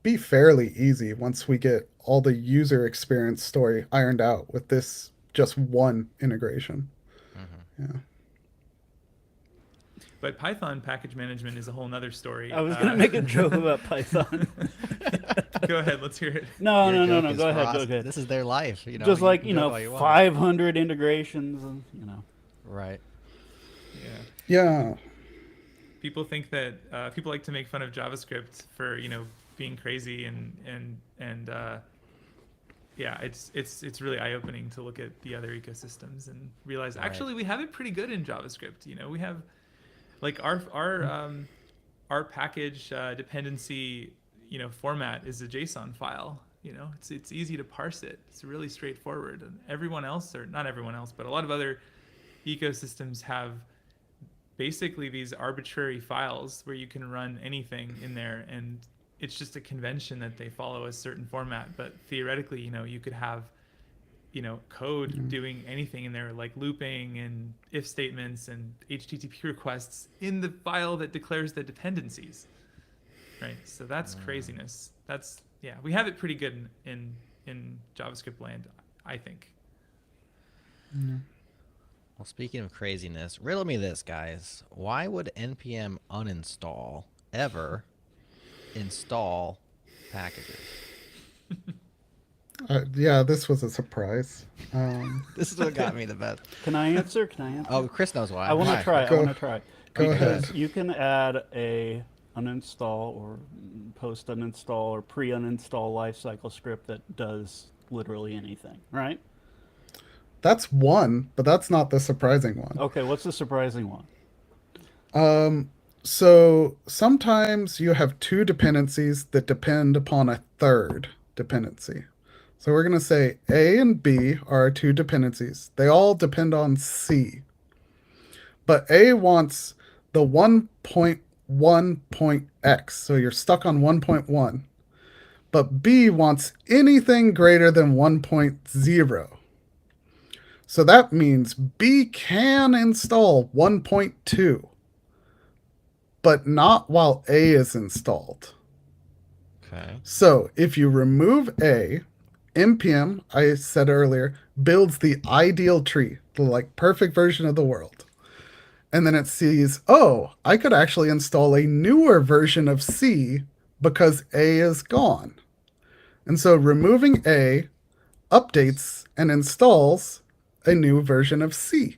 be fairly easy once we get all the user experience story ironed out with this just one integration. Mm-hmm. Yeah. But Python package management is a whole nother story. I was gonna make a joke about Python. Go ahead, let's hear it. No, Your no, no, joke no. is Go ahead, Frost. go ahead. This is their life, Just you like can joke all you want. 500 integrations, and Right. Yeah. Yeah. People think that people like to make fun of JavaScript for being crazy and yeah, it's really eye-opening to look at the other ecosystems and realize Right. actually we have it pretty good in JavaScript. We have like our package dependency format is a JSON file. It's easy to parse it. It's really straightforward. And everyone else, or not everyone else, but a lot of other ecosystems have basically these arbitrary files where you can run anything in there, and it's just a convention that they follow a certain format. But theoretically, you could have code doing anything in there, like looping and if statements and HTTP requests in the file that declares the dependencies, right? So that's craziness. We have it pretty good in JavaScript land, I think. Well, speaking of craziness, riddle me this, guys. Why would npm uninstall ever install packages? Yeah, this was a surprise. This is what got me the best. can I answer? Can I answer? Oh, Chris knows why. I want Why? to try. I Go- want to try. go Because ahead. you can add a uninstall or post uninstall or pre uninstall lifecycle script that does literally anything, right? That's one, but that's not the surprising one. Okay, what's the surprising one? So sometimes you have two dependencies that depend upon a third dependency. So we're going to say A and B are our two dependencies. They all depend on C. But A wants the 1.1.x, so you're stuck on 1.1. But B wants anything greater than 1.0. So that means B can install 1.2, but not while A is installed. Okay. So if you remove A, npm, I said earlier, builds the ideal tree, the like perfect version of the world. And then it sees, oh, I could actually install a newer version of C because A is gone. And so removing A updates and installs a new version of C,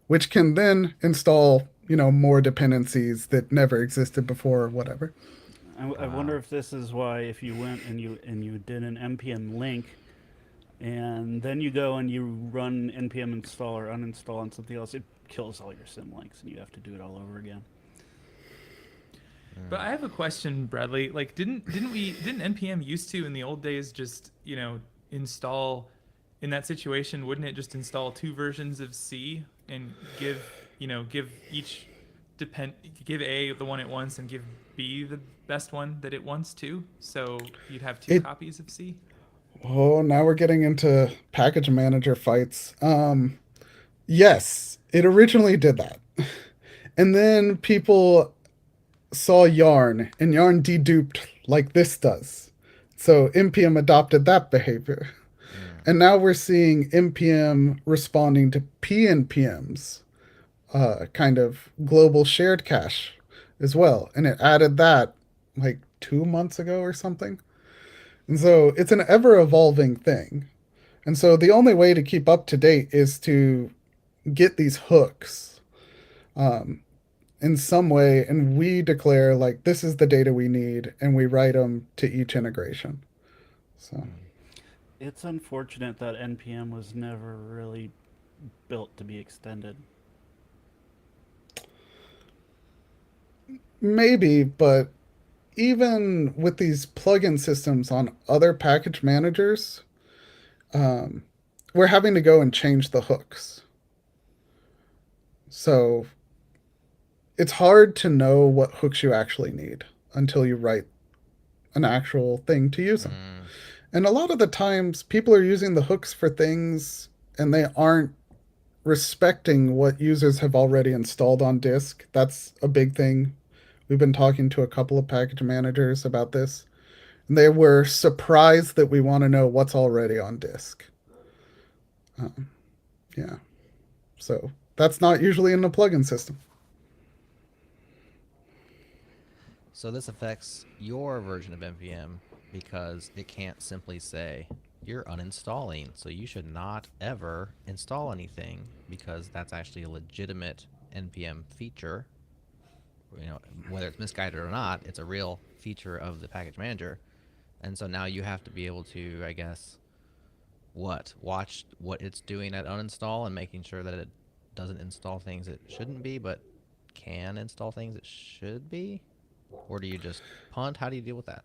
which can then install, more dependencies that never existed before or whatever. I wonder if this is why if you went and you did an npm link, and then you go and you run npm install or uninstall on something else, it kills all your symlinks and you have to do it all over again. But I have a question, Bradley. Like, didn't npm used to in the old days just install in that situation? Wouldn't it just install two versions of C and give each give A the one it wants and give B the best one that it wants too? So you'd have two copies of C. Oh, now we're getting into package manager fights. Yes, it originally did that. And then people saw Yarn, and Yarn deduped like this does. So npm adopted that behavior. And now we're seeing npm responding to pnpm's kind of global shared cache as well. And it added that like 2 months ago or something. And so it's an ever evolving thing. And so the only way to keep up to date is to get these hooks in some way. And we declare, like, this is the data we need, and we write them to each integration. So It's unfortunate that npm was never really built to be extended. Maybe, but even with these plugin systems on other package managers, um, we're having to go and change the hooks. So it's hard to know what hooks you actually need until you write an actual thing to use them. Mm, And a lot of the times, people are using the hooks for things and they aren't respecting what users have already installed on disk. That's a big thing. We've been talking to a couple of package managers about this, and they were surprised that we want to know what's already on disk. Um, yeah, so that's not usually in the plugin system. so this affects your version of npm because it can't simply say you're uninstalling, so you should not ever install anything, because that's actually a legitimate npm feature. You know, whether it's misguided or not, it's a real feature of the package manager. And so now you have to be able to, I guess, watch what it's doing at uninstall and making sure that it doesn't install things it shouldn't be, but can install things it should be? Or do you just punt? How do you deal with that?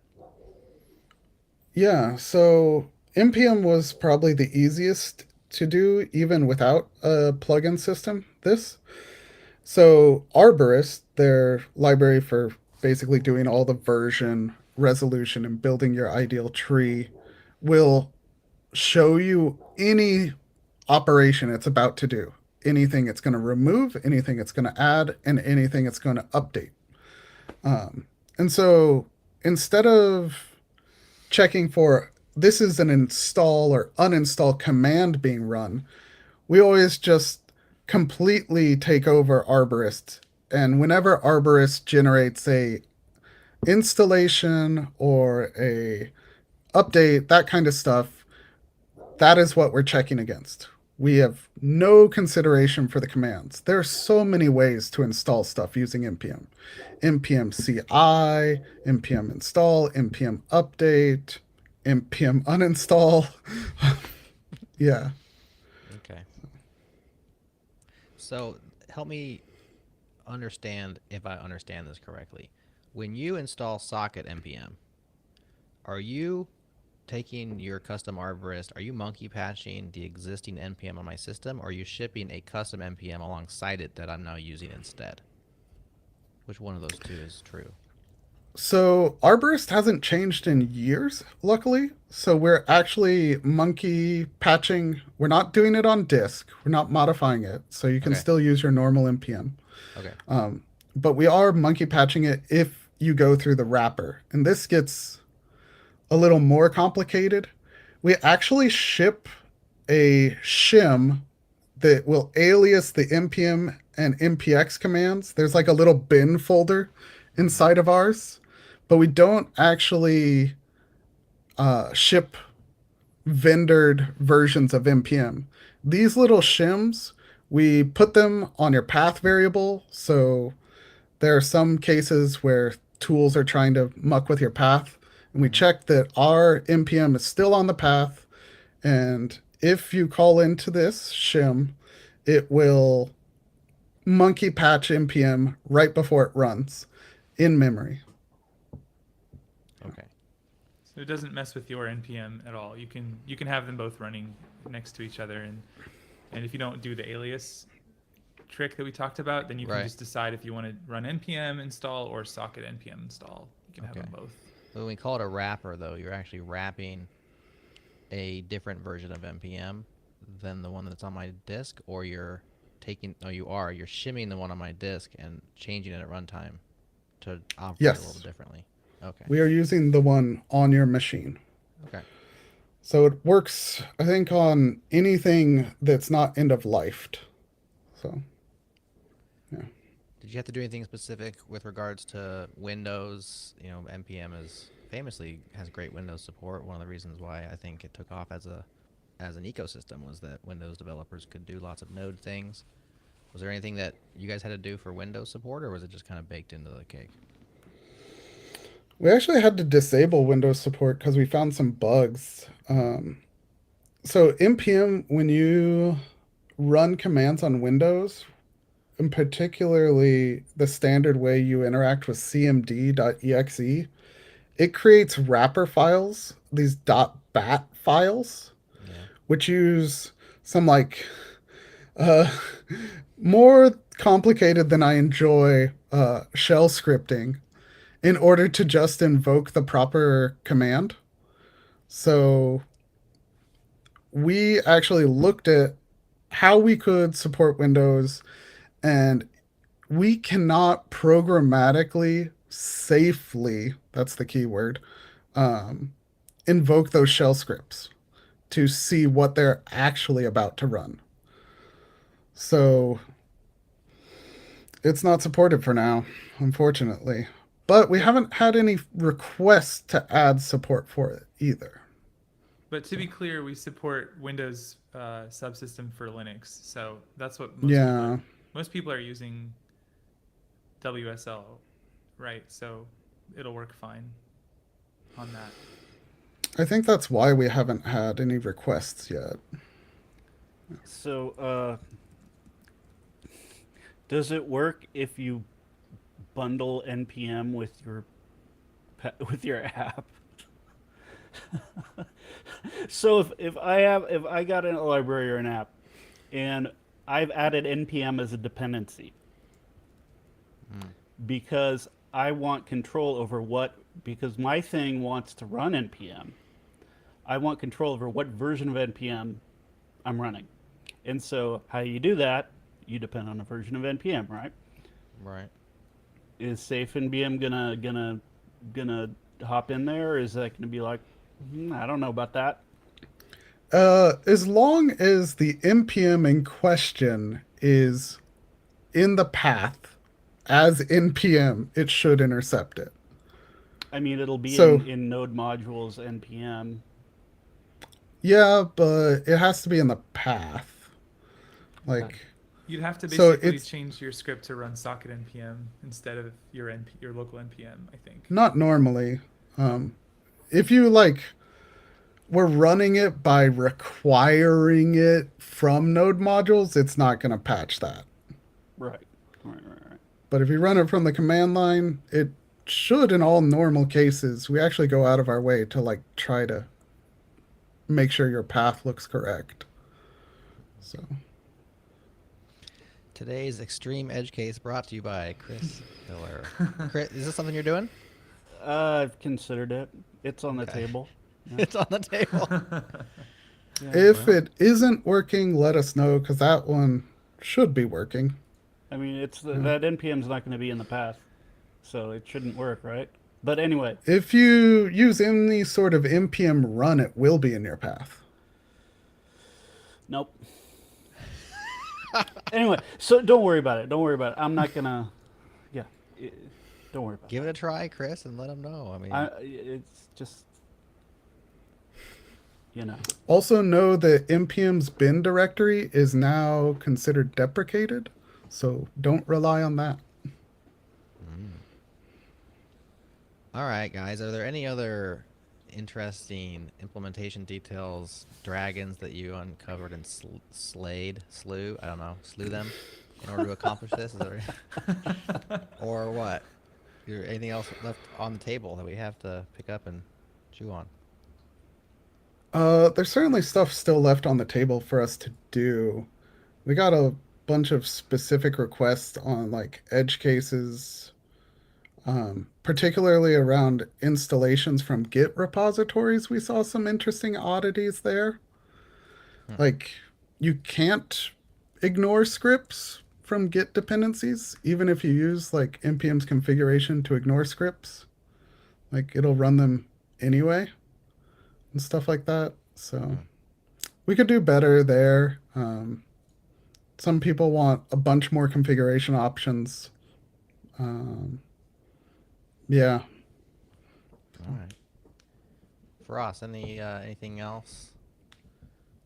Yeah, so npm was probably the easiest to do even without a plugin system. So Arborist, their library for basically doing all the version resolution and building your ideal tree, will show you any operation it's about to do, anything it's going to remove, anything it's going to add, and anything it's going to update. And so instead of checking for this is an install or uninstall command being run, we always just completely take over Arborist. And whenever Arborist generates a installation or a update, that kind of stuff, that is what we're checking against. We have no consideration for the commands. There are so many ways to install stuff using npm. npm CI, npm install, npm update, npm uninstall. Yeah. Okay. So help me understand if I understand this correctly. When you install socket npm, are you taking your custom arborist, are you monkey patching the existing npm on my system, or are you shipping a custom npm alongside it that I'm now using instead? Which one of those two is true? So Arborist hasn't changed in years, luckily. So we're actually monkey patching. We're not doing it on disk. We're not modifying it. So you can Okay. still use your normal npm. Okay. But we are monkey patching it if you go through the wrapper. And this gets a little more complicated. We actually ship a shim that will alias the npm and npx commands. There's like a little bin folder inside of ours, but we don't actually ship vendored versions of npm. These little shims, we put them on your path variable. So there are some cases where tools are trying to muck with your path, and we check that our npm is still on the path. And if you call into this shim, it will monkey patch npm right before it runs in memory. Okay. So it doesn't mess with your npm at all. You can have them both running next to each other, and if you don't do the alias trick that we talked about, then you can Right. just decide if you want to run npm install or socket npm install. You can have Okay. them both. So when we call it a wrapper, though, you're actually wrapping a different version of npm than the one that's on my disk, or you're you're shimming the one on my disk and changing it at runtime to operate Yes. a little differently. Okay. We are using the one on your machine. Okay. So it works, I think, on anything that's not end of lifed. So, yeah. Did you have to do anything specific with regards to Windows? You know, npm is famously has great Windows support. One of the reasons why I think it took off as an ecosystem was that Windows developers could do lots of node things. Was there anything that you guys had to do for Windows support, or was it just kind of baked into the cake? We actually had to disable Windows support because we found some bugs. So npm, when you run commands on Windows, and particularly the standard way you interact with cmd.exe, it creates wrapper files, these .bat files, Yeah. which use some like uh, more complicated than I enjoy shell scripting in order to just invoke the proper command. So we actually looked at how we could support Windows, and we cannot programmatically safely, that's the key word, invoke those shell scripts to see what they're actually about to run. So it's not supported for now, unfortunately. But we haven't had any requests to add support for it either. But to be clear, we support Windows subsystem for Linux, so that's what Yeah. most people are using WSL, right? So it'll work fine on that. I think that's why we haven't had any requests yet. So, does it work if you bundle npm with your app? So if I got a library or an app, and I've added npm as a dependency because I want control over because my thing wants to run npm. I want control over what version of npm I'm running. And so how you do that, you depend on a version of npm, right? Right. Is safe npm gonna hop in there, or is that gonna be like, I don't know about that? As long as the npm in question is in the path as npm, it should intercept it. I mean, it'll be So- in node modules npm. Yeah, but it has to be in the path. Like, You'd have to So basically it's- change your script to run socket npm instead of your local npm, I think. not normally. If you like were running it by requiring it from node modules, it's not going to patch that. Right. But if you run it from the command line, it should, in all normal cases. We actually go out of our way to like try to make sure your path looks correct. So Today's extreme edge case brought to you by Chris Hiller. Chris, is this something you're doing? I've considered it. It's on the Okay. table. It's on the table. Yeah. if it isn't working, let us know, because that one should be working. I mean, that npm's not going to be in the path, so it shouldn't work, right? But anyway, If you use any sort of npm run, it will be in your path. nope. Anyway, so don't worry about it. Don't worry about it. I'm not gonna. Yeah, don't worry about Give it a try, Chris, and let them know. I mean, it. It's just, you know. Also know that npm's bin directory is now considered deprecated, so don't rely on that. all right, guys. Are there any other interesting implementation details, dragons that you uncovered and slew? I don't know, slew them in order to accomplish this? Is there, or what? Is there anything else left on the table that we have to pick up and chew on? There's certainly stuff still left on the table for us to do. We got a bunch of specific requests on like edge cases, particularly around installations from Git repositories. We saw some interesting oddities there. Like, you can't ignore scripts from Git dependencies, even if you use like npm's configuration to ignore scripts. Like, it'll run them anyway and stuff like that. So we could do better there. Some people want a bunch more configuration options. Yeah. All right. Frost, anything else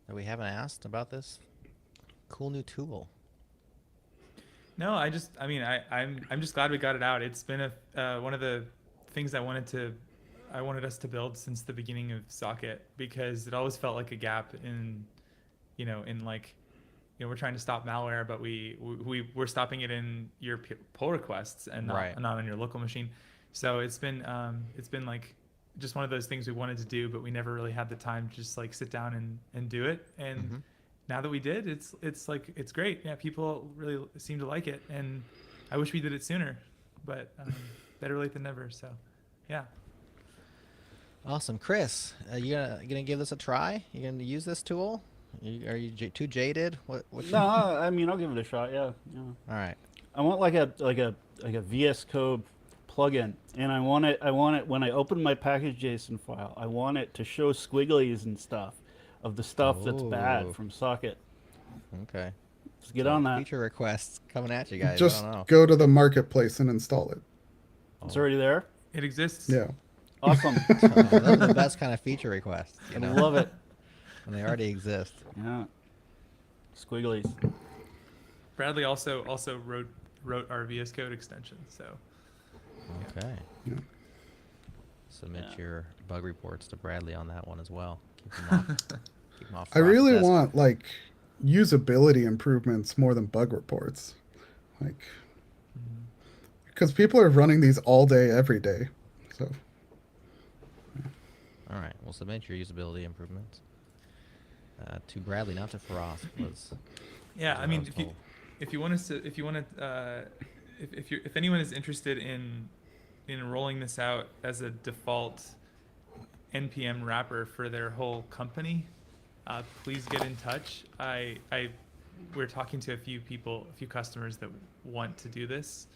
that we haven't asked about this cool new tool? No, I'm just glad we got it out. It's been one of the things I wanted us to build since the beginning of Socket, because it always felt like a gap in we're trying to stop malware, but we're stopping it in your pull requests and not on your local machine. So it's been like just one of those things we wanted to do, but we never really had the time to just like sit down and do it. And now that we did, it's great. Yeah, people really seem to like it, and I wish we did it sooner, but better late than never. So, yeah. Awesome, Chris. You gonna give this a try? You gonna use this tool? Are you too jaded? What? No, I mean I'll give it a shot. Yeah. All right. I want like a VS Code plugin, and I want it when I open my package.json file. I want it to show squigglies and stuff of the stuff that's bad from socket. Okay. Let's get on that. Feature requests coming at you guys. Just I don't know. go to the marketplace and install it. It's already there. It exists. Yeah. Awesome. Those are the best kind of feature requests. I love it. When they already exist. Yeah. Squigglies. Bradley also wrote our VS Code extension. So. Okay. Yeah. Submit your bug reports to Bradley on that one as well. Keep them off. I really Frost's desk. want like usability improvements more than bug reports, like because people are running these all day, every day. So All right, we'll submit your usability improvements to Bradley, not to Farias. Yeah, I mean, if anyone is interested in rolling this out as a default NPM wrapper for their whole company, please get in touch. We're talking to a few customers that want to do this,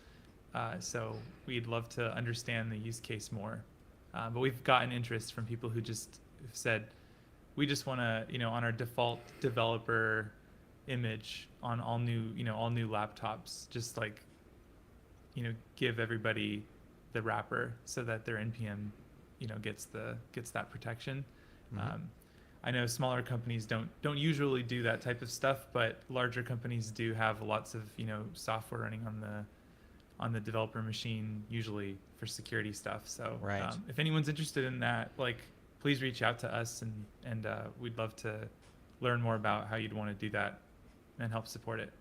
so we'd love to understand the use case more. But we've gotten interest from people who just said, we just want to, on our default developer image on all new laptops, just like, give everybody the wrapper so that their NPM, gets that protection. I know smaller companies don't usually do that type of stuff, but larger companies do have lots of software running on the developer machine, usually for security stuff. So if anyone's interested in that, like, please reach out to us, and we'd love to learn more about how you'd want to do that and help support it.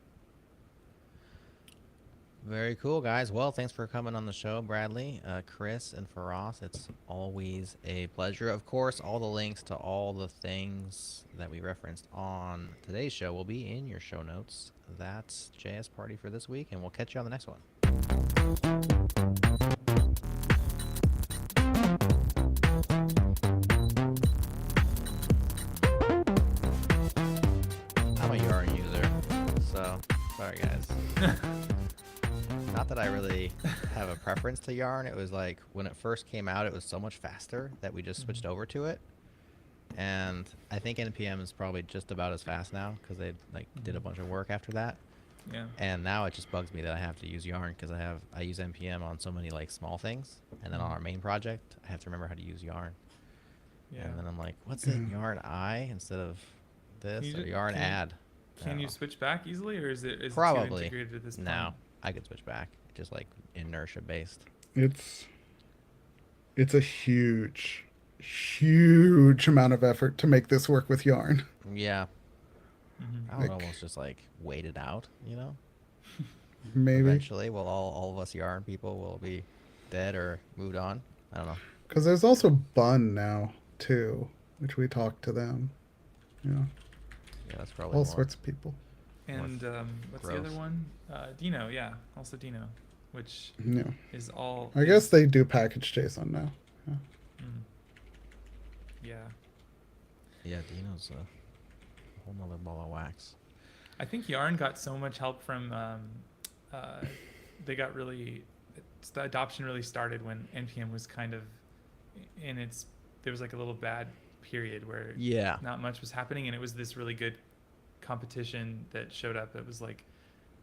Very cool, guys. Well, thanks for coming on the show, Bradley, Chris, and Farias. It's always a pleasure. Of course, all the links to all the things that we referenced on today's show will be in your show notes. That's JS Party for this week, and we'll catch you on the next one. I'm a Yarn user, so sorry, guys. Not that I really have a preference to Yarn. It was like when it first came out, it was so much faster that we just switched over to it. And I think NPM is probably just about as fast now because they did a bunch of work after that. Yeah. And now it just bugs me that I have to use Yarn because I use NPM on so many small things, and then on our main project I have to remember how to use Yarn. Yeah. And then I'm like, what's it? Yarn I instead of this, or Yarn add? Can you switch back easily, or is it Probably. too integrated at this point? No, I could switch back, just inertia based. it's a huge amount of effort to make this work with Yarn. Yeah. Mm-hmm. I would almost just wait it out, Maybe Eventually, well, all of us Yarn people will be dead or moved on. I don't know. because there's also Bun now too, which we talked to them. Yeah, that's probably All more. sorts of people. And what's the other one? Dino, yeah, also Dino, which Yeah. is all. I guess they do package JSON now. Yeah. Yeah. Yeah, Dino's a whole nother ball of wax. I think Yarn got so much help from. The adoption really started when NPM was kind of there was a little bad period where not much was happening, and it was this really good competition that showed up. It was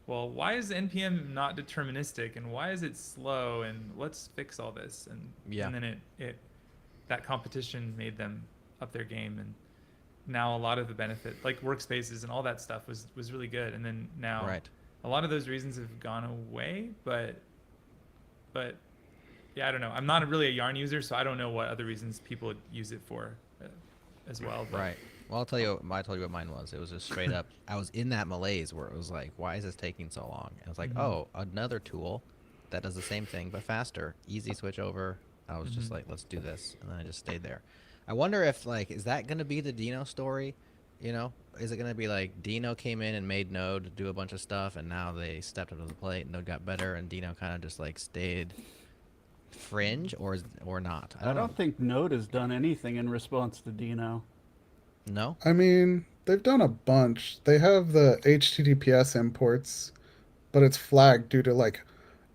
well, why is NPM not deterministic, and why is it slow, and let's fix all this. And then that competition made them up their game, and now a lot of the benefit, workspaces and all that stuff, was really good. And then now a lot of those reasons have gone away, but yeah, I don't know. I'm not really a Yarn user, so I don't know what other reasons people use it for as well. But Well, I'll tell you. I told you what mine was. It was just straight up. I was in that malaise where it was like, why is this taking so long? And I was like, Mhm. oh, another tool that does the same thing but faster. Easy switch over. I was just Mhm. like, let's do this, and then I just stayed there. I wonder if like, is that gonna be the Dino story? You know, is it gonna be like Dino came in and made Node do a bunch of stuff, and now they stepped up to the plate, and Node got better, and Dino kind of just like stayed fringe, or not? I I don't know. don't think Node has done anything in response to Dino. No. I mean, they've done a bunch. They have the HTTPS imports, but it's flagged due to like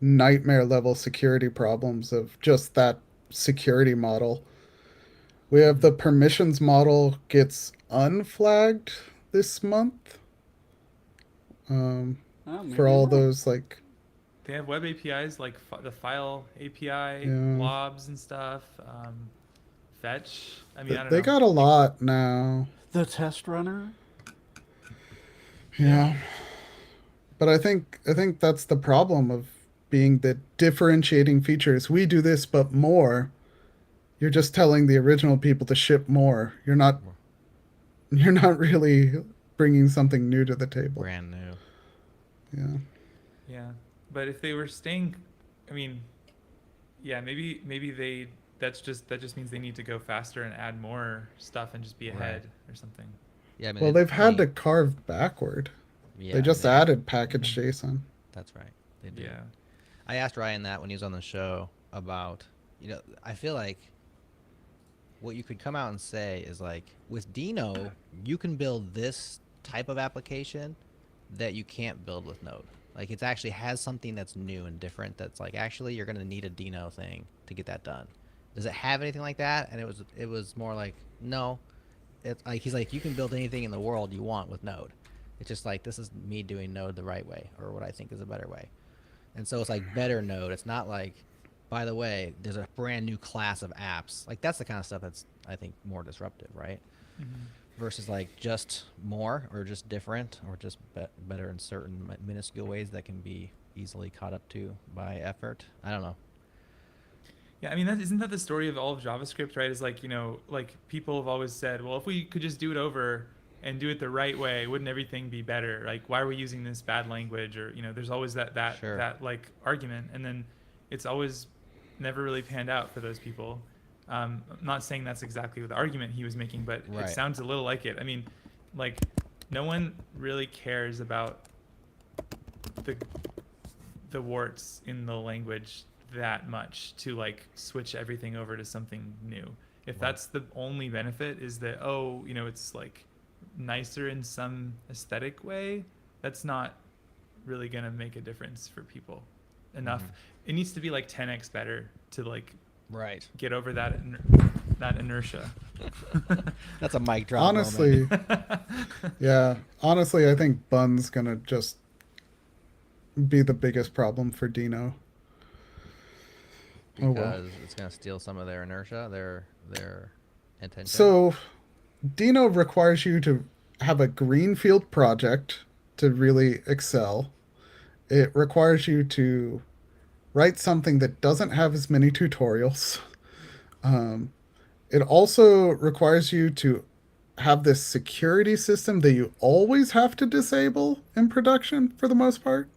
nightmare level security problems of just that security model. We have the permissions model gets unflagged this month um, Oh, for maybe all not. those like They have web APIs like the file API, yeah blobs and stuff, fetch. I mean, I don't they know. got a lot now. The test runner. Yeah. Yeah, but I think that's the problem of being the differentiating features. We do this, but more. You're just telling the original people to ship more. You're not really bringing something new to the table. Brand new. Yeah. Yeah. But if they were staying, I mean, yeah, maybe they that just means they need to go faster and add more stuff and just be Right. ahead or something. Yeah, I mean, Well, they've I had to mean, carve backward. They yeah, just they have. added package Mhm. JSON. That's right. They do. Yeah. I asked Ryan that when he was on the show about, I feel like what you could come out and say is like, with Dino, you can build this type of application that you can't build with Node. Like, it actually has something that's new and different that's like, actually, you're going to need a Dino thing to get that done. Does it have anything like that? And it was more like, no. It's like, he's like, you can build anything in the world you want with Node. It's just like, this is me doing Node the right way, or what I think is a better way. And so it's like better Node. It's not like, by the way, there's a brand new class of apps. Like, that's the kind of stuff that's, I think, more disruptive, right? Mhm. Versus like just more, or just different, or just better in certain minuscule ways that can be easily caught up to by effort. I don't know. Yeah, I mean, isn't that the story of all of JavaScript, right? Is like, like people have always said, well, if we could just do it over and do it the right way, wouldn't everything be better? Like, why are we using this bad language? Or, there's always Sure. that like argument, and then it's always never really panned out for those people. I'm not saying that's exactly the argument he was making, but it Right. sounds a little like it. I mean, like, no one really cares about the the warts in the language that much to like switch everything over to something new. If Right. that's the only benefit, is that, oh, it's like nicer in some aesthetic way, that's not really gonna make a difference for people enough. Mhm. It needs to be like 10x better to like Right. get over that inertia. That's a mic drop Honestly, yeah. Honestly, I think Bun's gonna just be the biggest problem for Dino. Oh well. because it's gonna steal some of their inertia, their intention. So, Dino requires you to have a greenfield project to really excel. It requires you to write something that doesn't have as many tutorials. Um, it also requires you to have this security system that you always have to disable in production for the most part.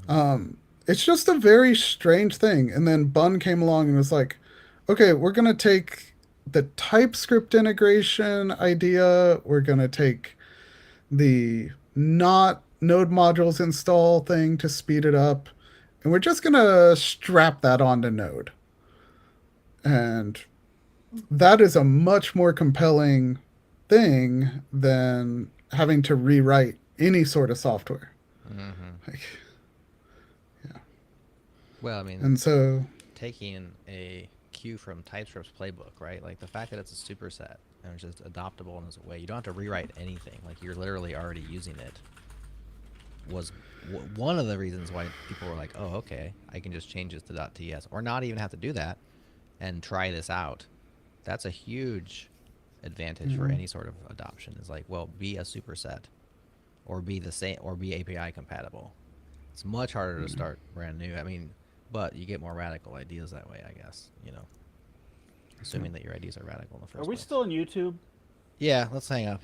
Mhm. It's just a very strange thing. And then Bun came along and was like, okay, we're going to take the TypeScript integration idea, we're going to take the not node modules install thing to speed it up, and we're just going to strap that onto Node. And that is a much more compelling thing than having to rewrite any sort of software. Mhm. Like, yeah. Well, I mean, And so, taking a cue from TypeScript's playbook, right? Like, the fact that it's a superset and it's just adoptable in this way, you don't have to rewrite anything. Like, you're literally already using it. Was one of the reasons why people were like, "Oh, okay, I can just change this to .ts, or not even have to do that, and try this out." That's a huge advantage for Mhm. any sort of adoption. Is like, well, be a superset, or be the same, or be API compatible. It's much harder to start brand new. I mean, but you get more radical ideas that way, I guess. Assuming that your ideas are radical in the Are first we place. still on YouTube? Yeah, let's hang up.